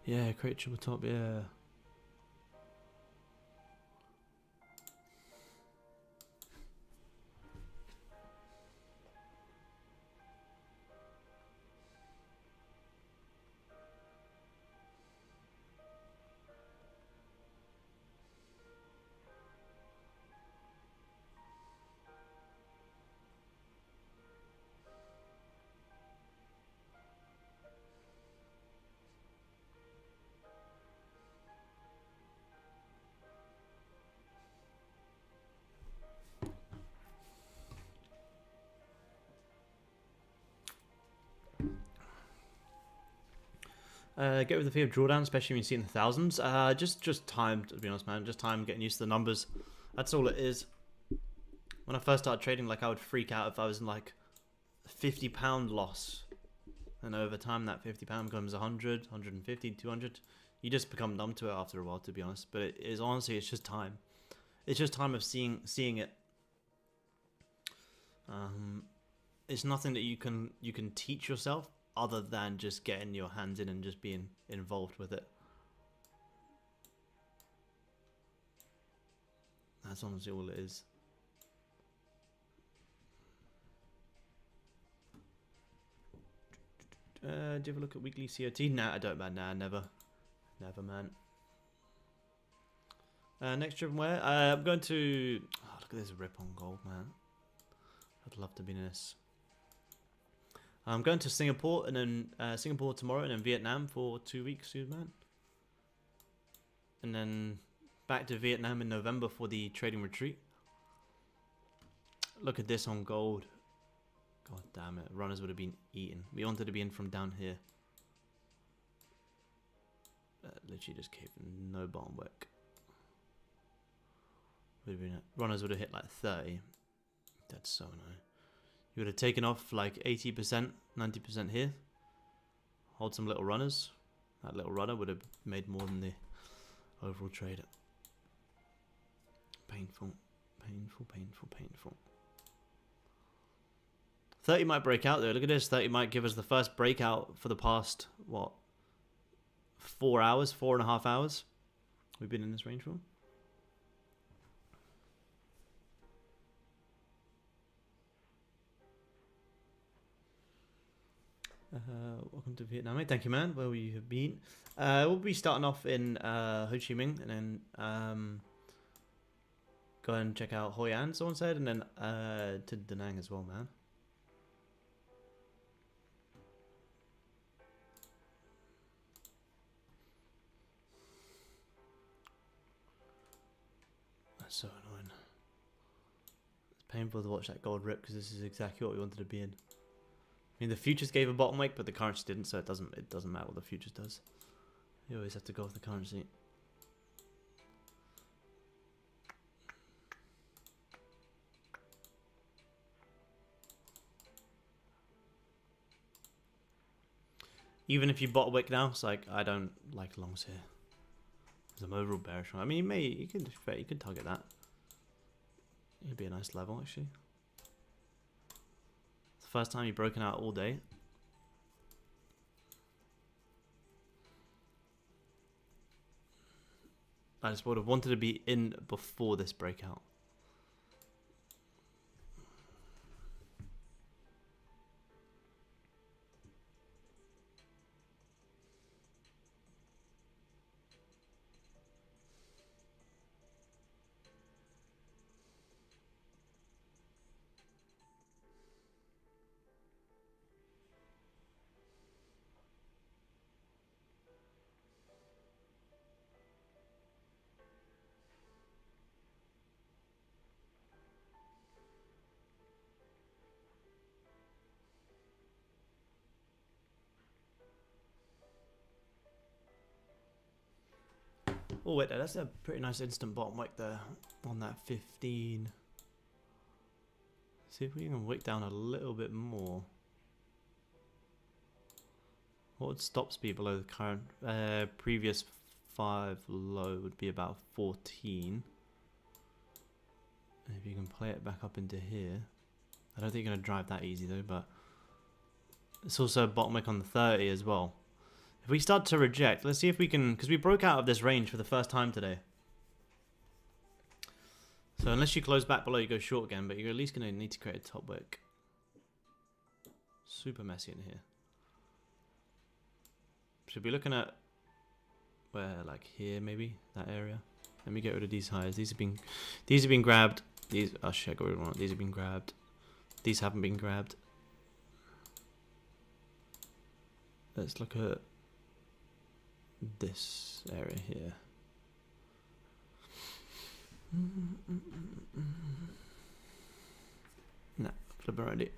Yeah, create triple top, yeah. Get with the fear of drawdown, especially when you see in the thousands. Just time, to be honest, man. Just time getting used to the numbers. That's all it is. When I first started trading, like I would freak out if I was in like £50 loss. And over time that £50 becomes 100, 150, 200. You just become numb to it after a while, to be honest. But it is honestly, it's just time. It's just time of seeing it. It's nothing that you can teach yourself other than just getting your hands in and just being involved with it. That's honestly all it is. Do you ever look at weekly COT? Nah, I don't, man. Nah, never. Never, man. Next trip where? I'm going to... Oh, look at this rip on gold, man. I'd love to be in this. I'm going to Singapore, and then Singapore tomorrow, and then Vietnam for 2 weeks soon, man. And then back to Vietnam in November for the trading retreat. Look at this on gold. God damn it. Runners would have been eaten. We wanted to be in from down here. Literally just gave no bottom wick. Runners would have hit like 30. That's so annoying. You would have taken off like 80%, 90% here. Hold some little runners. That little runner would have made more than the overall trade. Painful. Painful, painful, painful. 30 might break out though. Look at this. 30 might give us the first breakout for the past, what, 4 hours, 4.5 hours we've been in this range for. Welcome to Vietnam, mate. Thank you, man. Where you have been. We'll be starting off in Ho Chi Minh, and then go and check out Hoi An, someone said, and then to Da Nang as well, man. That's so annoying. It's painful to watch that gold rip because this is exactly what we wanted to be in. I mean, the futures gave a bottom wick, but the currency didn't, so it doesn't matter what the futures does. You always have to go with the currency. Even if you bottom wick now, it's like I don't like longs here. I'm overall bearish. I mean, you could target that. It'd be a nice level actually. It's the first time you've broken out all day. I just would have wanted to be in before this breakout. Oh wait, that's a pretty nice instant bottom wick there on that 15. See if we can wick down a little bit more. What would stop speed below the current previous 5 low would be about 14. And if you can play it back up into here, I don't think you're gonna drive that easy though, but it's also a bottom wick on the 30 as well. If we start to reject, let's see if we can, because we broke out of this range for the first time today. So unless you close back below, you go short again, but you're at least going to need to create a top wick. Super messy in here. Should be looking at where, like here maybe, that area. Let me get rid of these highs. These have been grabbed. These, oh shit, I got rid of one. These have been grabbed. These haven't been grabbed. Let's look at this area here. Nah, flip around it.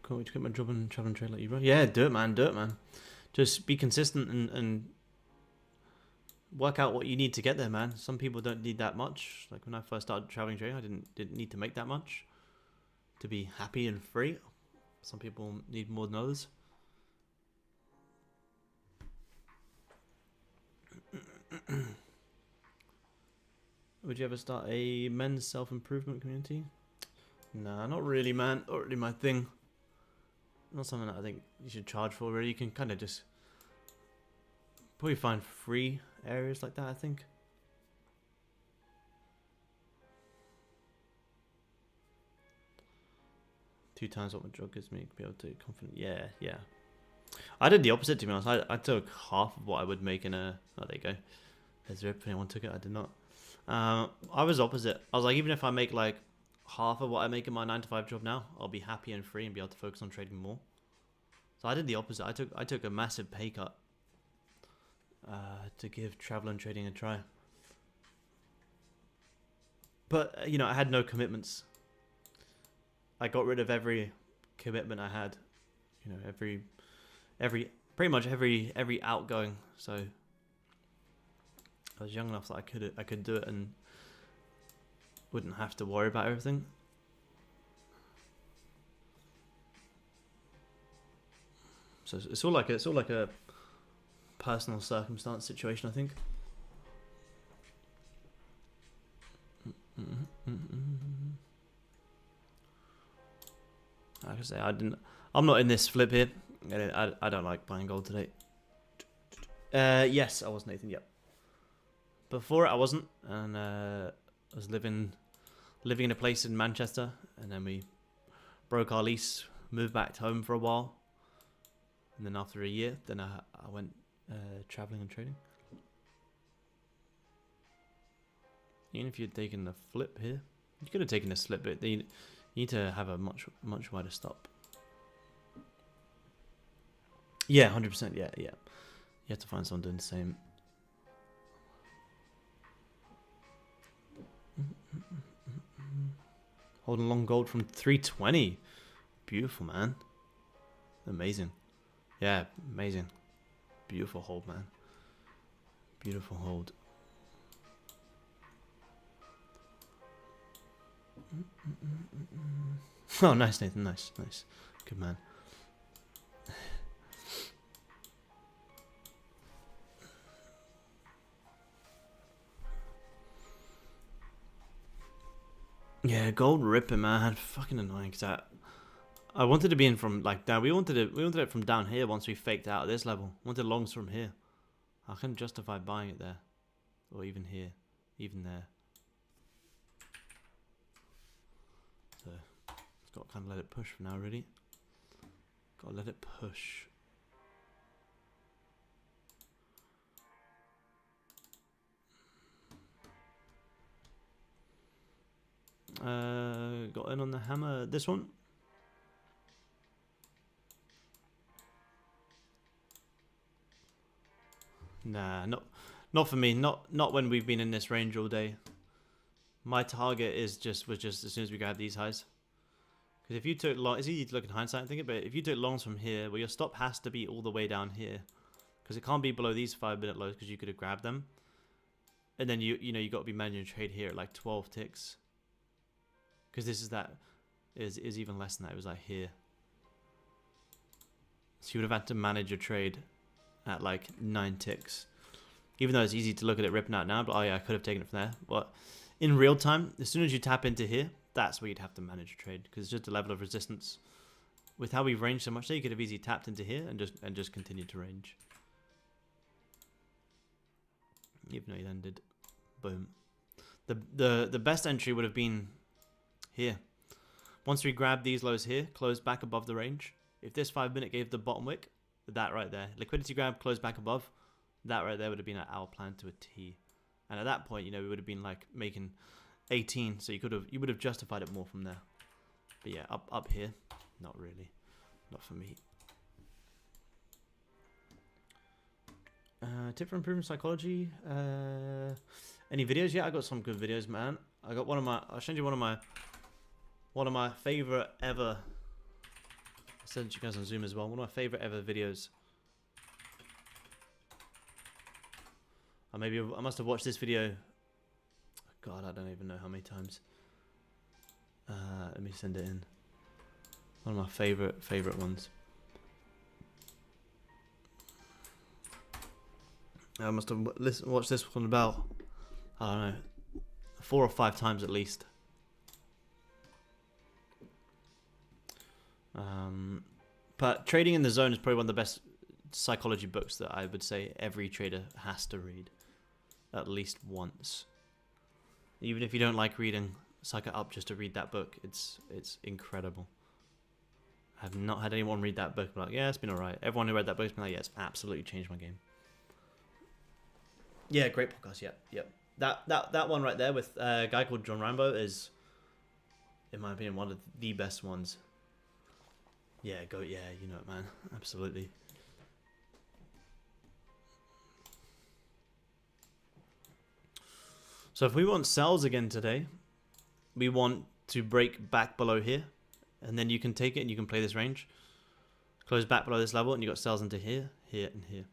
Can't wait to get my job and travel and trade like you, bro. Yeah, do it, man. Do it, man. Just be consistent and work out what you need to get there, man. Some people don't need that much. Like when I first started traveling trading, I didn't need to make that much to be happy and free. Some people need more than others. Would you ever start a men's self-improvement community? Nah, not really, man. Not really my thing. Not something that I think you should charge for, really. You can kind of just probably find free areas like that, I think. Two times what my job gives me to be able to be confident. Yeah, yeah. I did the opposite, to be honest. I took half of what I would make in a... Oh, there you go. There's rip. Anyone took it? I did not. I was opposite. I was like, even if I make like half of what I make in my 9-to-5 job now, I'll be happy and free and be able to focus on trading more. So I did the opposite. I took a massive pay cut to give travel and trading a try. But, you know, I had no commitments. I got rid of every commitment I had. You know, pretty much every outgoing. So I was young enough that I could do it and wouldn't have to worry about everything. So it's all like a personal circumstance situation, I think. Like I say, I'm not in this flip here. I don't like buying gold today. Yes, I was, Nathan. Yep. Before it, I wasn't, and I was living in a place in Manchester, and then we broke our lease, moved back home for a while, and then after a year, then I went traveling and trading. Even if you'd taken the flip here, you could have taken a slip, but you need to have a much wider stop. Yeah, 100%. Yeah. You have to find someone doing the same. Holding long gold from 320. Beautiful, man. Amazing. Yeah, amazing. Beautiful hold, man. Beautiful hold. Oh, nice, Nathan. Nice. Good man. Yeah, gold ripping, man. Fucking annoying. Cause I wanted to be in from like down. We wanted it from down here once we faked out at this level. Wanted longs from here. I couldn't justify buying it there, or even here, even there. So it's got to kind of let it push for now, really. Got to let it push. Got in on the hammer. This one. Nah, not for me. Not when we've been in this range all day. My target was just as soon as we grab these highs. Because if you took long, it's easy to look in hindsight and think it, but if you took longs from here, well, your stop has to be all the way down here, because it can't be below these 5-minute lows, because you could have grabbed them. And then you got to be managing a trade here at like 12 ticks. Because this is even less than that. It was like here. So you would have had to manage a trade at like 9 ticks. Even though it's easy to look at it ripping out now, but oh yeah, I could have taken it from there. But in real time, as soon as you tap into here, that's where you'd have to manage a trade, because it's just a level of resistance. With how we've ranged so much, there you could have easily tapped into here and just continued to range. Even though you then did, boom. The best entry would have been here. Once we grab these lows here, close back above the range. If this 5-minute gave the bottom wick, that right there, liquidity grab, close back above, that right there would have been our plan to a T. And at that point, we would have been like making 18, so you would have justified it more from there. But yeah, up here, not really, not for me. Tip for improving psychology. Any videos? Yeah, I got some good videos, man. I got I'll send you one of my favorite ever sent you guys on Zoom as well. One of my favorite ever videos. Or maybe I must have watched this video. God, I don't even know how many times. Let me send it in. One of my favorite ones. I must have watched this one about, I don't know, 4 or 5 times at least. But Trading in the Zone is probably one of the best psychology books that I would say every trader has to read at least once. Even if you don't like reading, suck it up just to read that book. It's incredible. I've not had anyone read that book and be like, yeah, it's been alright. Everyone who read that book has been like, yeah, it's absolutely changed my game. Yeah, great podcast. Yep. That one right there with a guy called John Rambo is, in my opinion, one of the best ones. Yeah, yeah, you know it, man. Absolutely. So if we want sells again today, we want to break back below here, and then you can take it and you can play this range. Close back below this level, and you got sells into here, here, and here.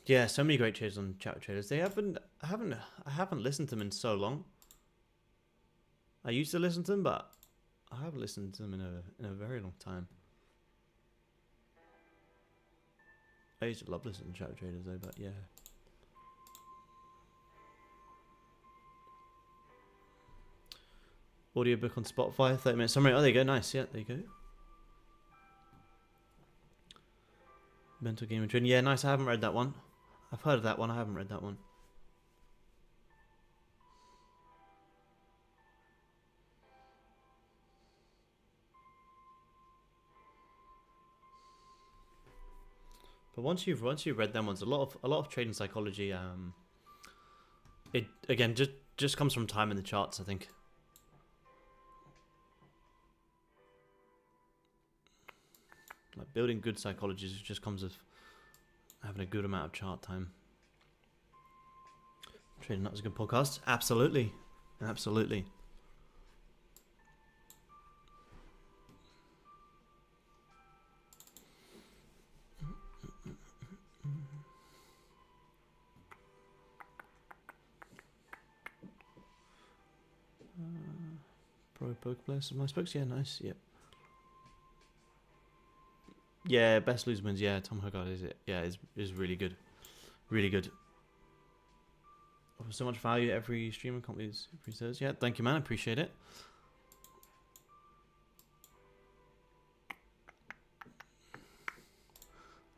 Yeah, so many great traders on Chat with Traders. I haven't listened to them in so long. I used to listen to them, but I haven't listened to them in a very long time. I used to love listening to Chat with Traders though, but yeah. Audiobook on Spotify, 30-minute summary. Oh, there you go. Nice. Yeah, there you go. Mental Game and Trading. Yeah, nice. I haven't read that one. I've heard of that one. I haven't read that one. But once you've read them ones, a lot of trading psychology, it again just comes from time in the charts, I think. Like building good psychology just comes with having a good amount of chart time. Trading Nut was a good podcast. Absolutely. Absolutely. Pro poker players, my spokes. Yeah, nice. Yep. Yeah, best lose wins. Yeah, Tom Hogarth is it. Yeah, is really good, really good. Offers so much value every streamer companies says. Yeah, thank you, man. I appreciate it.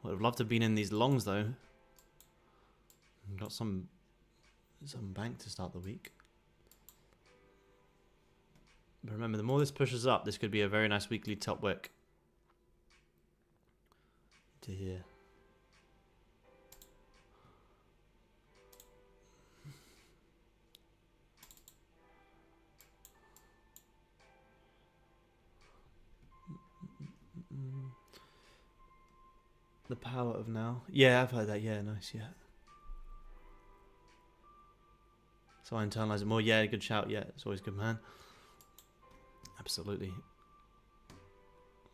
Would have loved to have been in these longs though. Got some bank to start the week. But remember, the more this pushes up, this could be a very nice weekly top wick. To here. The power of now. Yeah, I've heard that. Yeah, nice. Yeah. So I internalize it more. Yeah, good shout. Yeah, it's always good, man. Absolutely.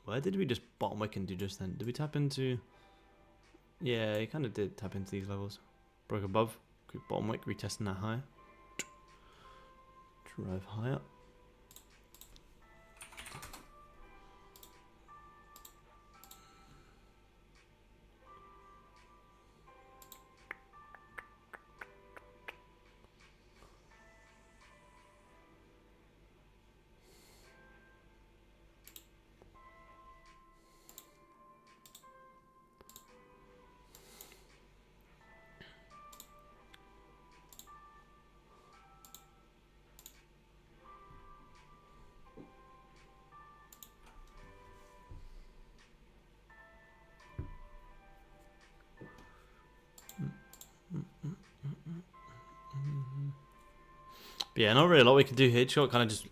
Where did we just bottom wick and do just then? Did we tap into... Yeah, it kind of did tap into these levels. Broke above. Quick bottom wick, retesting that high. Drive higher. But yeah, not really a lot we can do here. Just kind of just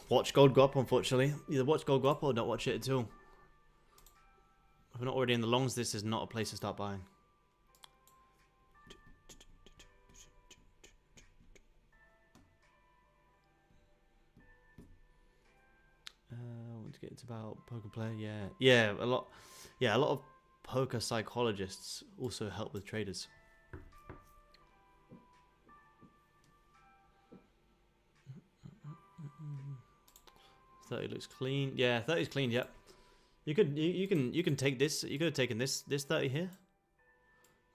watch gold go up, unfortunately. Either watch gold go up or not watch it at all. If we're not already in the longs, this is not a place to start buying. It's about poker player. Yeah, yeah, a lot. Yeah, a lot of poker psychologists also help with traders. 30 looks clean. Yeah, 30's clean. Yep. You can take this. You could have taken this 30 here,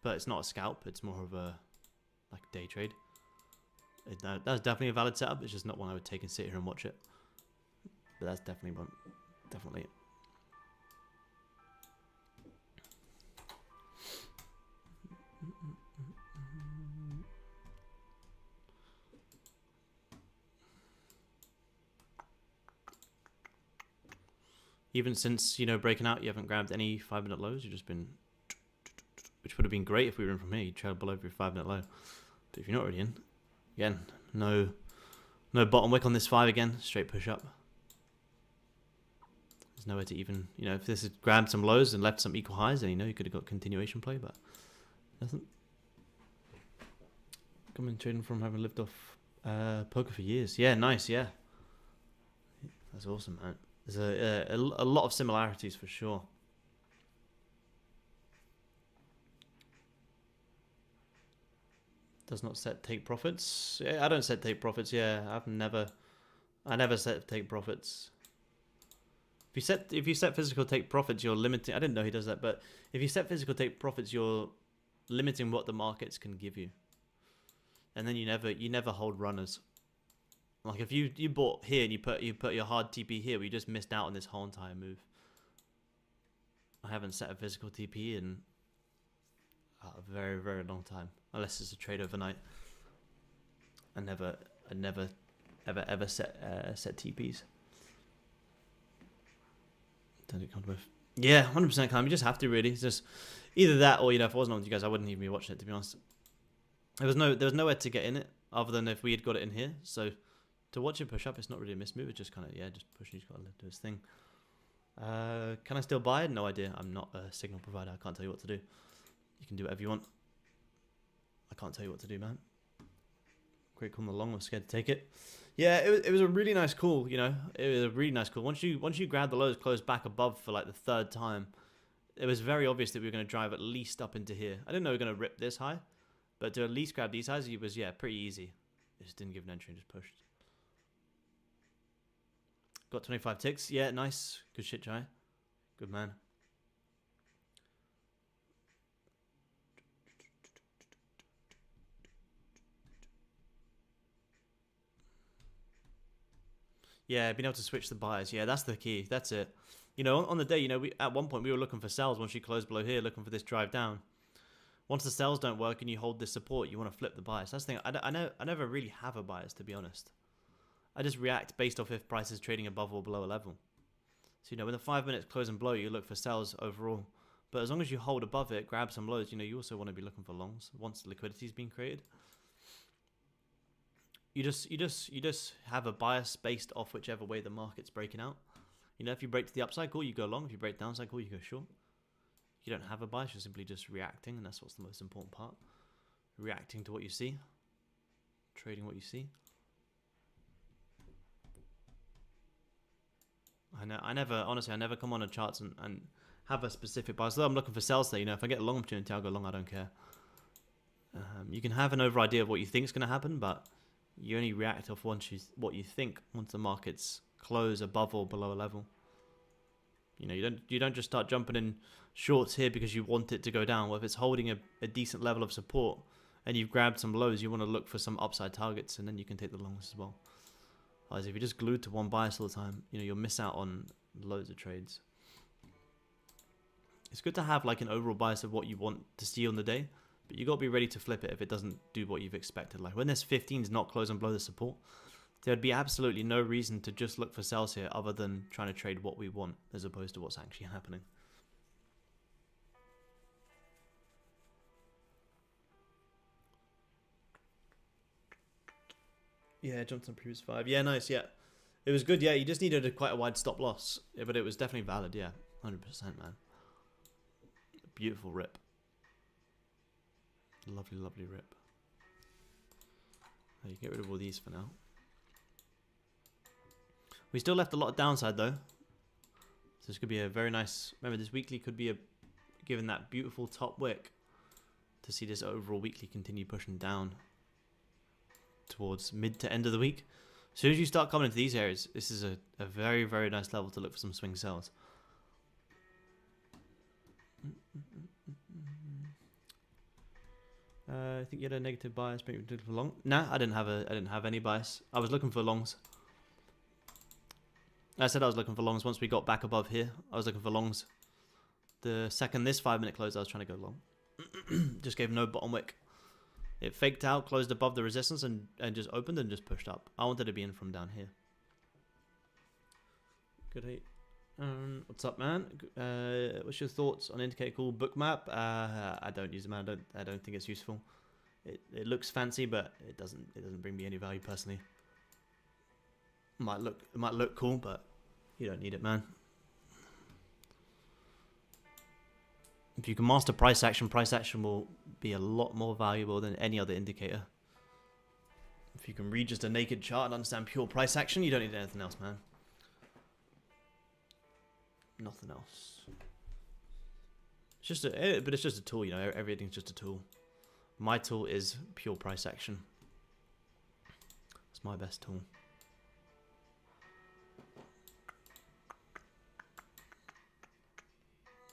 but it's not a scalp. It's more of a like day trade. That's definitely a valid setup. It's just not one I would take and sit here and watch it. But that's definitely one. Definitely. Even since, you know, breaking out, you haven't grabbed any 5-minute lows. You've just been, which would have been great if we were in from here. You trailed below your 5-minute low. But if you're not already in, again, no bottom wick on this 5 again. Straight push up. There's nowhere to even, you know, if this had grabbed some lows and left some equal highs, then you know you could have got continuation play, but doesn't. Coming trading from having lived off poker for years. Yeah, nice. Yeah, that's awesome, man. There's a lot of similarities for sure. Does not set take profits. Yeah, I don't set take profits. Yeah, I never set take profits. If you set physical take profits, you're limiting. I didn't know he does that, but if you set physical take profits, you're limiting what the markets can give you. And then you never hold runners. Like if you bought here and you put your hard TP here, we just missed out on this whole entire move. I haven't set a physical TP in a very, very long time, unless it's a trade overnight. I never ever set TPs. Don't it come with? Yeah, 100% come. You just have to really. It's just either that or, you know, if I wasn't on with you guys, I wouldn't even be watching it, to be honest. There was nowhere to get in it other than if we had got it in here. So to watch it push up, it's not really a missed move. It's just kind of, yeah, just pushing. He's got to do his thing. Can I still buy it? No idea. I'm not a signal provider. I can't tell you what to do. You can do whatever you want. I can't tell you what to do, man. Great call on the long. I'm scared to take it. Yeah, it was a really nice call. You know, it was a really nice call. Once you grab the lows, close back above for like the 3rd time, it was very obvious that we were going to drive at least up into here. I didn't know we were going to rip this high, but to at least grab these highs, it was, yeah, pretty easy. It just didn't give an entry and just pushed. Got 25 ticks. Yeah, nice. Good shit, Jai. Good man. Yeah, being able to switch the buyers. Yeah, that's the key. That's it. You know, on the day, you know, at one point we were looking for sells once you close below here, looking for this drive down. Once the sells don't work and you hold this support, you want to flip the bias. That's the thing. I never really have a bias, to be honest. I just react based off if price is trading above or below a level. So, you know, when the 5 minutes close and below, you look for sells overall. But as long as you hold above it, grab some lows, you know, you also want to be looking for longs once the liquidity has been created. You just have a bias based off whichever way the market's breaking out. You know, if you break to the upside, cool, you go long. If you break downside, cool, you go short. You don't have a bias, you're simply just reacting, and that's what's the most important part. Reacting to what you see. Trading what you see. I never come on a charts and have a specific bias. Although I'm looking for sales there, you know, if I get a long opportunity, I'll go long, I don't care. You can have an over idea of what you think is going to happen, but you only react off what you think once the markets close above or below a level. You know, you don't just start jumping in shorts here because you want it to go down. Well, if it's holding a decent level of support and you've grabbed some lows, you want to look for some upside targets, and then you can take the longs as well. Otherwise, if you're just glued to one bias all the time, you know, you'll miss out on loads of trades. It's good to have like an overall bias of what you want to see on the day, but you got to be ready to flip it if it doesn't do what you've expected. Like when this 15 is not closing below the support, there'd be absolutely no reason to just look for sells here other than trying to trade what we want as opposed to what's actually happening. Yeah, jumped on previous 5. Yeah, nice, yeah. It was good, yeah. You just needed quite a wide stop loss, yeah, but it was definitely valid, yeah. 100%, man. Beautiful rip. Lovely, lovely rip. You can get rid of all these for now. We still left a lot of downside, though. this could be a very nice. Remember, this weekly could be given that beautiful top wick to see this overall weekly continue pushing down towards mid to end of the week. As soon as you start coming into these areas, this is a very, very nice level to look for some swing sells. I think you had a negative bias, maybe for long. Nah, I didn't have any bias. I was looking for longs. I said I was looking for longs once we got back above here. I was looking for longs. The second this 5-minute close, I was trying to go long. Just gave no bottom wick. It faked out, closed above the resistance, and just opened and just pushed up. I wanted to be in from down here. Good hate. What's up, man? What's your thoughts on indicator call bookmap? I don't use it, man. I don't think it's useful. It looks fancy, but it doesn't bring me any value personally. It might look cool, but you don't need it, man. If you can master price action will be a lot more valuable than any other indicator. If you can read just a naked chart and understand pure price action, you don't need anything else, man. Nothing else. It's just but it's just a tool, you know. Everything's just a tool. My tool is pure price action. It's my best tool.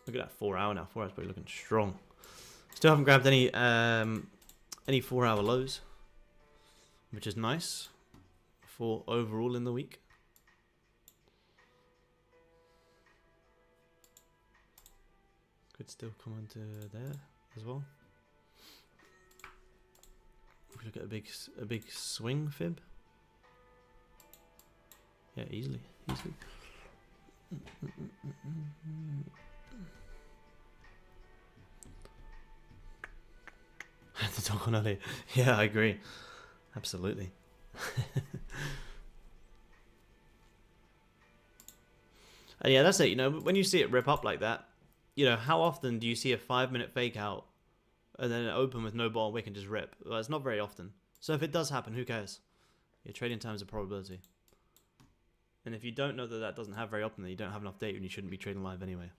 Look at that 4 hour now. 4 hours probably looking strong. Still haven't grabbed any 4 hour lows, which is nice for overall in the week. Could still come into there as well. If we look at a big swing fib. Yeah, easily. The talk on earlier. Yeah, I agree. Absolutely. And yeah, that's it. You know, when you see it rip up like that, you know, how often do you see a 5-minute fake out and then open with no bottom wick and just rip? Well, it's not very often. So if it does happen, who cares? Your trading time is a probability. And if you don't know that that doesn't happen very often, then you don't have enough data and you shouldn't be trading live anyway.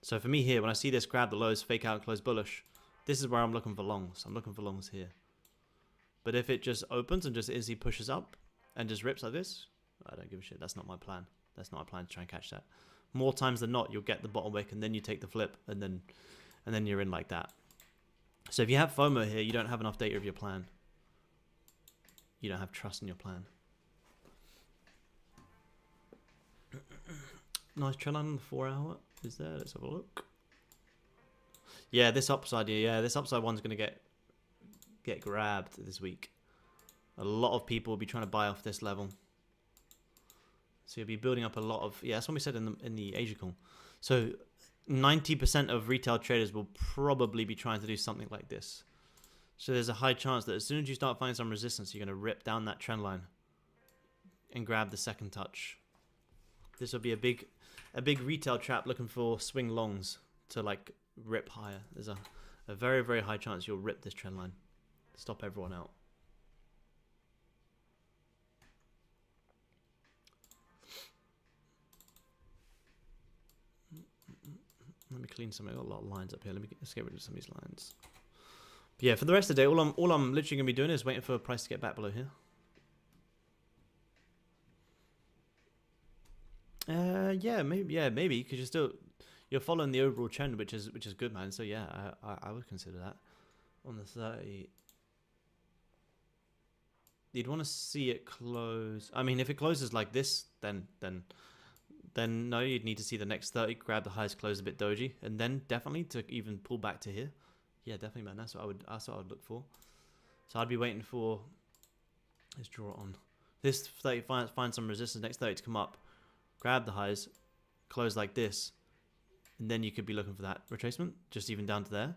So for me here, when I see this grab the lows, fake out and close bullish, this is where I'm looking for longs. I'm looking for longs here. But if it just opens and just easily pushes up and just rips like this, I don't give a shit. That's not my plan. That's not my plan to try and catch that. More times than not, you'll get the bottom wick and then you take the flip and then you're in like that. So if you have FOMO here, you don't have enough data of your plan. You don't have trust in your plan. Nice trend line on the 4 hour. Is there? Let's have a look. Yeah, this upside here. Yeah, this upside one's gonna get grabbed this week. A lot of people will be trying to buy off this level. So you'll be building up a lot of, yeah, that's what we said in the Asia call. So 90% of retail traders will probably be trying to do something like this. So there's a high chance that as soon as you start finding some resistance, you're going to rip down that trend line and grab the second touch. This will be a big retail trap looking for swing longs to like rip higher. There's a very, very high chance you'll rip this trend line. Stop everyone out. Let me clean some. I've got a lot of lines up here. Let's get rid of some of these lines. But yeah, for the rest of the day, all I'm literally gonna be doing is waiting for a price to get back below here. Yeah, maybe because you're following the overall trend, which is good, man. So yeah, I would consider that on the 30. You'd want to see it close. I mean, if it closes like this, then no, you'd need to see the next 30, grab the highest close a bit doji, and then definitely to even pull back to here. Yeah, definitely, man. That's what I would look for. So I'd be waiting for. Let's draw it on. This 30 find some resistance. Next 30 to come up, grab the highs, close like this, and then you could be looking for that retracement, just even down to there.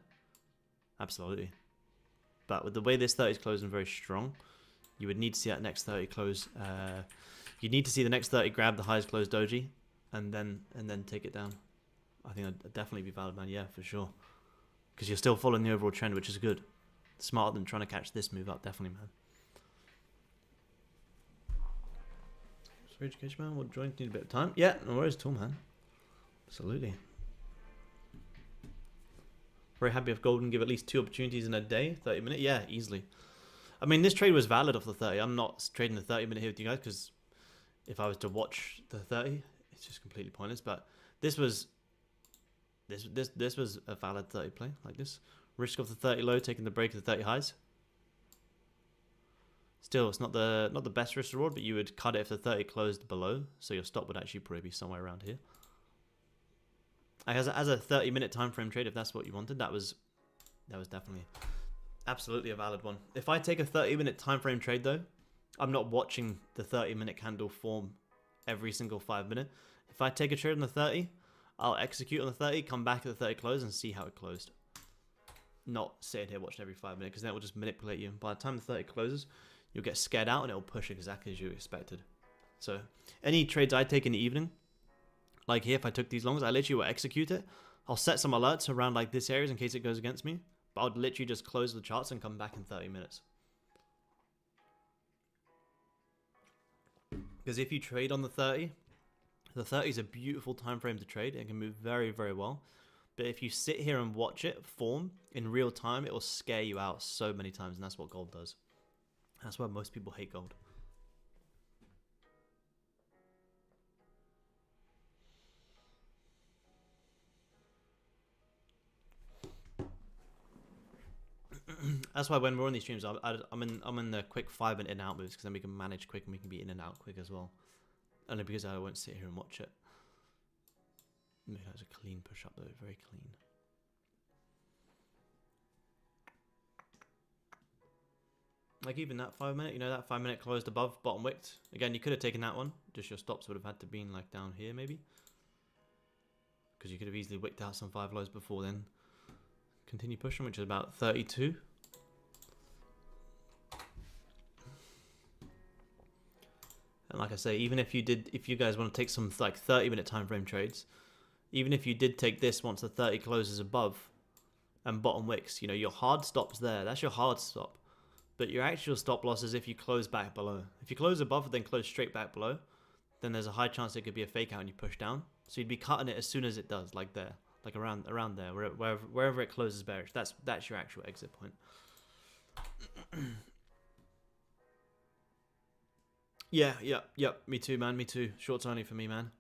Absolutely. But with the way this 30 is closing very strong, you would need to see that next 30 close. You'd need to see the next 30 grab the highest close doji, and then take it down. I think that'd definitely be valid, man. Yeah, for sure. Because you're still following the overall trend, which is good. Smarter than trying to catch this move up, definitely, man. Sorry, education, man. What joint need a bit of time? Yeah, no worries at all, man. Absolutely. Very happy if gold can give at least 2 opportunities in a day, 30 minute. Yeah, easily. I mean, this trade was valid off the 30. I'm not trading the 30 minute here with you guys because if I was to watch the 30, it's just completely pointless. But this was this was a valid 30 play like this. Risk of the 30 low, taking the break of the 30 highs. Still, it's not the best risk reward, but you would cut it if the 30 closed below, so your stop would actually probably be somewhere around here. As a 30-minute time frame trade, if that's what you wanted, that was definitely absolutely a valid one. If I take a 30-minute time frame trade though, I'm not watching the 30-minute candle form every single 5 minute. If I take a trade on the 30, I'll execute on the 30, come back at the 30 close and see how it closed. Not sitting here watching every 5 minutes because then it will just manipulate you. By the time the 30 closes, you'll get scared out and it'll push exactly as you expected. So any trades I take in the evening, like here, if I took these longs, I literally will execute it. I'll set some alerts around like this area in case it goes against me. But I would literally just close the charts and come back in 30 minutes. Because if you trade on the 30 is a beautiful time frame to trade. It can move very, very well. But if you sit here and watch it form in real time, it will scare you out so many times. And that's what gold does. That's why most people hate gold. That's why when we're on these streams, I'm in the quick 5 minute in and out moves because then we can manage quick and we can be in and out quick as well. Only because I won't sit here and watch it. Maybe that was a clean push up though, very clean. Like even that 5 minute, you know, that 5 minute closed above bottom wicked. Again, you could have taken that one. Just your stops would have had to been like down here maybe. Because you could have easily wicked out some 5 lows before then. Continue pushing, which is about 32. And like I say, even if you guys want to take some like 30-minute time frame trades, even if you did take this once the 30 closes above and bottom wicks, you know, your hard stop's there. That's your hard stop. But your actual stop loss is if you close back below. If you close above and then close straight back below, then there's a high chance it could be a fake out and you push down. So you'd be cutting it as soon as it does, like there. Like around there, wherever it closes bearish. That's your actual exit point. Yeah. Me too, man. Me too. Shorts only for me, man.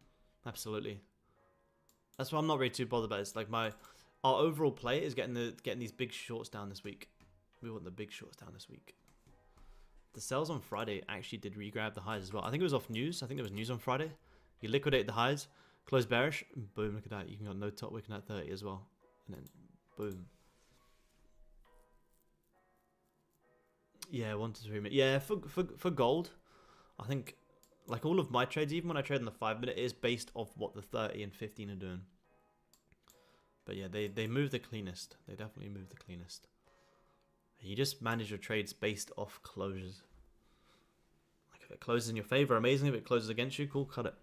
Absolutely. That's why I'm not really too bothered about it. It's like our overall play is getting these big shorts down this week. We want the big shorts down this week. The sells on Friday actually did re-grab the highs as well. I think it was off news. I think there was news on Friday. You liquidate the highs. Close bearish, boom, look at that. You can got no top wicking at 30 as well. And then, boom. Yeah, 1 to 3 minutes. Yeah, for gold, I think, like all of my trades, even when I trade in the 5 minute, it is based off what the 30 and 15 are doing. But yeah, they move the cleanest. They definitely move the cleanest. You just manage your trades based off closures. Like if it closes in your favor, amazing. If it closes against you, cool, cut it.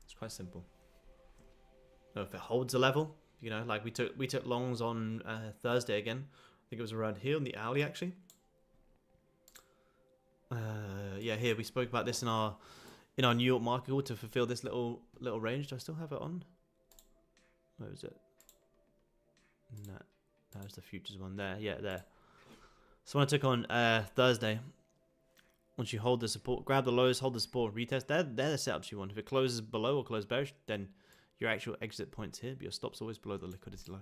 It's quite simple. No, if it holds a level, you know, like we took longs on Thursday again. I think it was around here on the alley actually. Yeah, here we spoke about this in our New York market call to fulfill this little range. Do I still have it on? Where is it? No, that was the futures one there. Yeah, there. So when I took on Thursday, once you hold the support, grab the lows, hold the support, retest. They're the setups you want. If it closes below or closes bearish, then your actual exit point's here, but your stop's always below the liquidity low.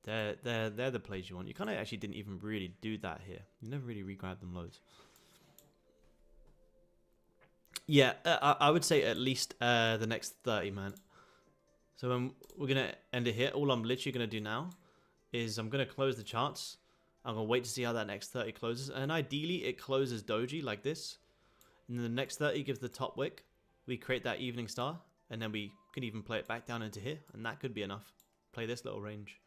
They're the plays you want. You kind of actually didn't even really do that here. You never really re-grabbed them loads. Yeah, I would say at least the next 30, man. So we're going to end it here. All I'm literally going to do now is I'm going to close the charts. I'm going to wait to see how that next 30 closes. And ideally, it closes doji like this. And then the next 30 gives the top wick. We create that evening star. And then we can even play it back down into here. And that could be enough. Play this little range.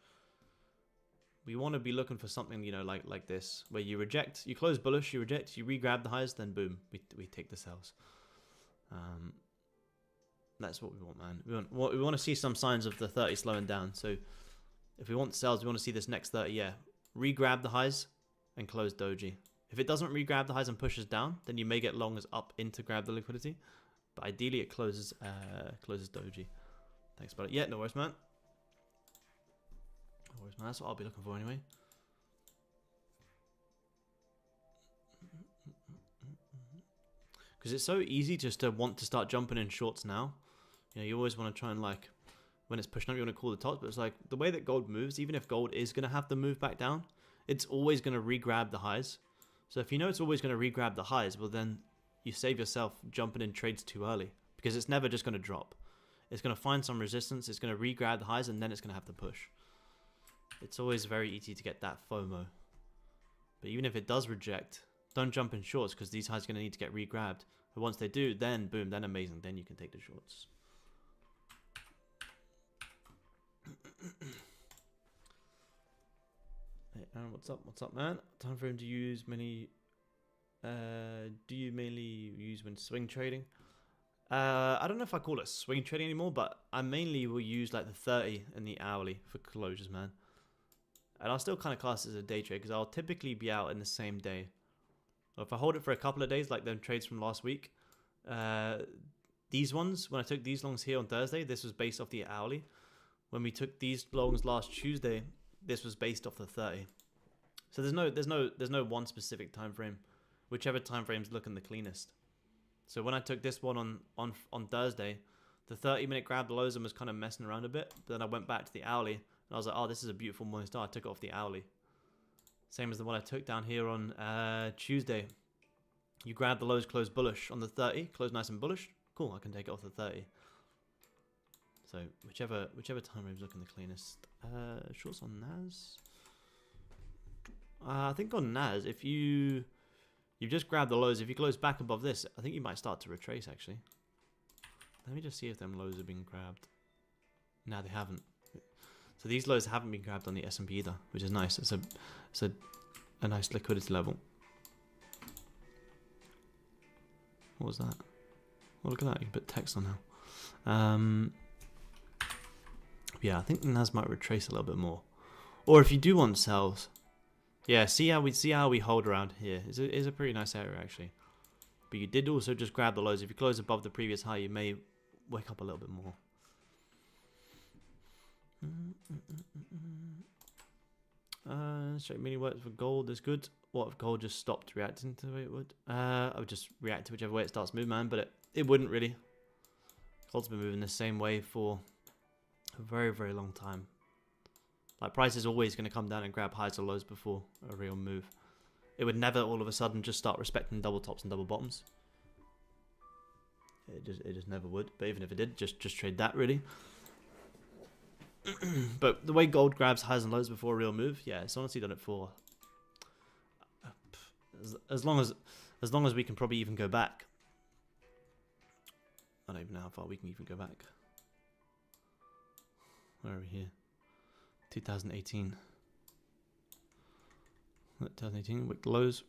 We want to be looking for something, you know, like this. Where you reject, you close bullish, you reject, you re-grab the highs, then boom, we take the sells. That's what we want, man. We want to see some signs of the 30 slowing down. So if we want sells, we want to see this next 30, yeah. Re-grab the highs and close doji. If it doesn't re-grab the highs and pushes down, then you may get longs up in to grab the liquidity. But ideally, it closes doji. Thanks, buddy. Yeah, no worries, man. No worries, man. That's what I'll be looking for anyway. Because it's so easy just to want to start jumping in shorts now. You know, you always want to try and like, when it's pushing up, you want to call the tops. But it's like the way that gold moves, even if gold is going to have to move back down, it's always going to re-grab the highs. So if you know it's always going to re-grab the highs, well then you save yourself jumping in trades too early. Because it's never just going to drop. It's going to find some resistance, it's going to re-grab the highs, and then it's going to have to push. It's always very easy to get that FOMO. But even if it does reject, don't jump in shorts because these highs are going to need to get re-grabbed. But once they do, then boom, then amazing. Then you can take the shorts. Hey Aaron, what's up? What's up, man? Time frame to use many. Do you mainly use when swing trading? I don't know if I call it swing trading anymore, but I mainly will use like the 30 and the hourly for closures, man. And I'll still kind of class it as a day trade because I'll typically be out in the same day. Or if I hold it for a couple of days, like them trades from last week, these ones, when I took these longs here on Thursday, this was based off the hourly. When we took these longs last Tuesday, this was based off the 30. So there's no one specific time frame, whichever time frame's looking the cleanest. So when I took this one on Thursday, the 30-minute grabbed the lows and was kind of messing around a bit. But then I went back to the hourly and I was like, oh, this is a beautiful morning star. I took it off the hourly. Same as the one I took down here on Tuesday. You grab the lows, close bullish on the 30, close nice and bullish. Cool, I can take it off the 30. So whichever time frame's looking the cleanest. Shorts on Nas. I think on Nas, if you've just grabbed the lows, if you close back above this, I think you might start to retrace actually. Let me just see if them lows have been grabbed. No, they haven't. So these lows haven't been grabbed on the S&P either, which is nice. It's a nice liquidity level. What was that? Oh, look at that. You can put text on now. Yeah, I think the NAS might retrace a little bit more. Or if you do want sells, yeah, see how we hold around here. It's a pretty nice area actually. But you did also just grab the lows. If you close above the previous high, you may wake up a little bit more. Straight mini works for gold is good. What if gold just stopped reacting to the way it would? I would just react to whichever way it starts moving, man. But it wouldn't really. Gold's been moving the same way for a very, very long time. Like price is always going to come down and grab highs or lows before a real move. It would never all of a sudden just start respecting double tops and double bottoms. It just never would. But even if it did, just trade that really. But the way gold grabs highs and lows before a real move, yeah, it's honestly done it for as long as we can probably even go back. I don't even know how far we can even go back. Where are we here? 2018. 2018, wick the lows.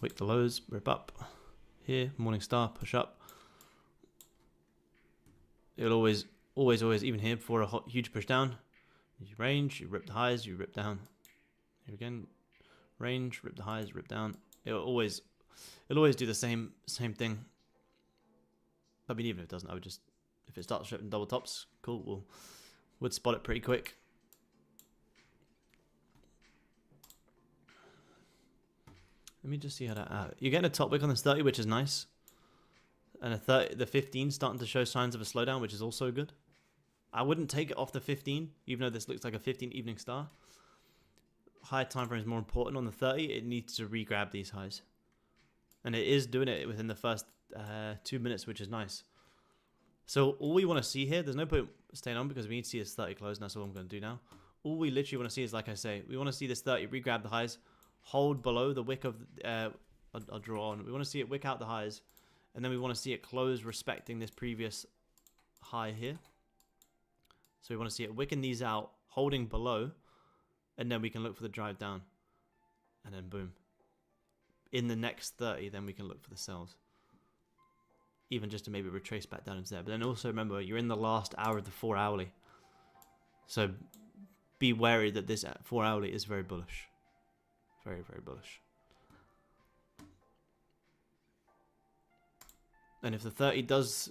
Wick the lows, rip up. Here, morning star, push up. It'll always, even here before a huge push down. You range, you rip the highs, you rip down. Here again, range, rip the highs, rip down. It'll always do the same thing. I mean, even if it doesn't, I would just, if it starts stripping double tops, cool, would spot it pretty quick. Let me just see how that. You're getting a top wick on this 30, which is nice. And the 15 starting to show signs of a slowdown, which is also good. I wouldn't take it off the 15, even though this looks like a 15 evening star. Higher time frame is more important. On the 30, it needs to re-grab these highs. And it is doing it within the first 2 minutes, which is nice. So all we want to see here, there's no point staying on because we need to see this 30 close, and that's all I'm going to do now. All we literally want to see is, like I say, we want to see this 30 re-grab the highs, hold below the wick of, I'll draw on. We want to see it wick out the highs, and then we want to see it close respecting this previous high here. So we want to see it wicking these out, holding below, and then we can look for the drive down. And then boom. In the next 30, then we can look for the sells. Even just to maybe retrace back down into there. But then also remember, you're in the last hour of the 4 hourly. So be wary that this 4 hourly is very bullish. Very, very bullish. And if the 30 does,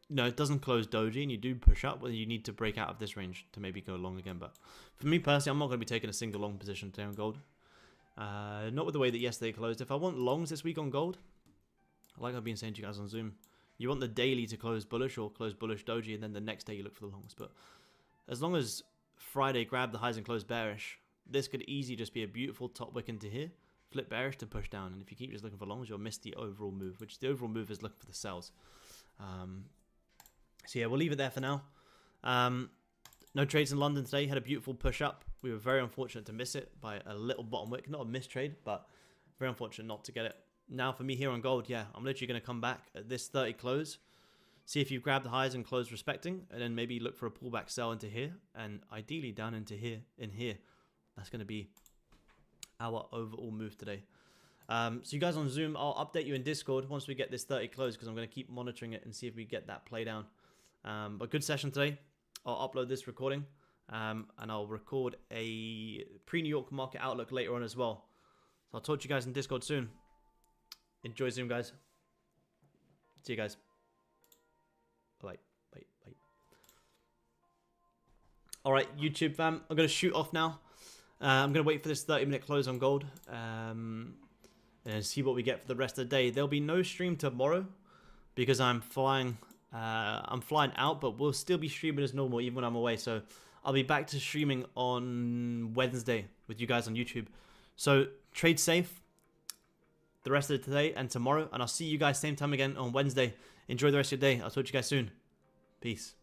no, it doesn't close doji and you do push up, well, you need to break out of this range to maybe go long again. But for me personally, I'm not going to be taking a single long position today on gold. Not with the way that yesterday closed. If I want longs this week on gold, like I've been saying to you guys on Zoom, you want the daily to close bullish or close bullish doji, and then the next day you look for the longs. But as long as Friday grabbed the highs and closed bearish, this could easily just be a beautiful top wick into here, flip bearish to push down. And if you keep just looking for longs, you'll miss the overall move, which the overall move is looking for the sells. So yeah, we'll leave it there for now. No trades in London today. Had a beautiful push up. We were very unfortunate to miss it by a little bottom wick. Not a missed trade, but very unfortunate not to get it. Now for me here on gold, yeah, I'm literally going to come back at this 30 close, see if you've grabbed the highs and closed respecting, and then maybe look for a pullback sell into here, and ideally down into here, in here. That's going to be our overall move today. So you guys on Zoom, I'll update you in Discord once we get this 30 close, because I'm going to keep monitoring it and see if we get that play down. But good session today. I'll upload this recording, and I'll record a pre-New York market outlook later on as well. So I'll talk to you guys in Discord soon. Enjoy Zoom, guys. See you guys. Bye. Bye. All right, YouTube fam, I'm going to shoot off now. I'm going to wait for this 30-minute close on gold and see what we get for the rest of the day. There'll be no stream tomorrow because I'm flying out, but we'll still be streaming as normal even when I'm away. So I'll be back to streaming on Wednesday with you guys on YouTube. So trade safe the rest of today and tomorrow, and I'll see you guys same time again on Wednesday. Enjoy the rest of your day. I'll talk to you guys soon. Peace.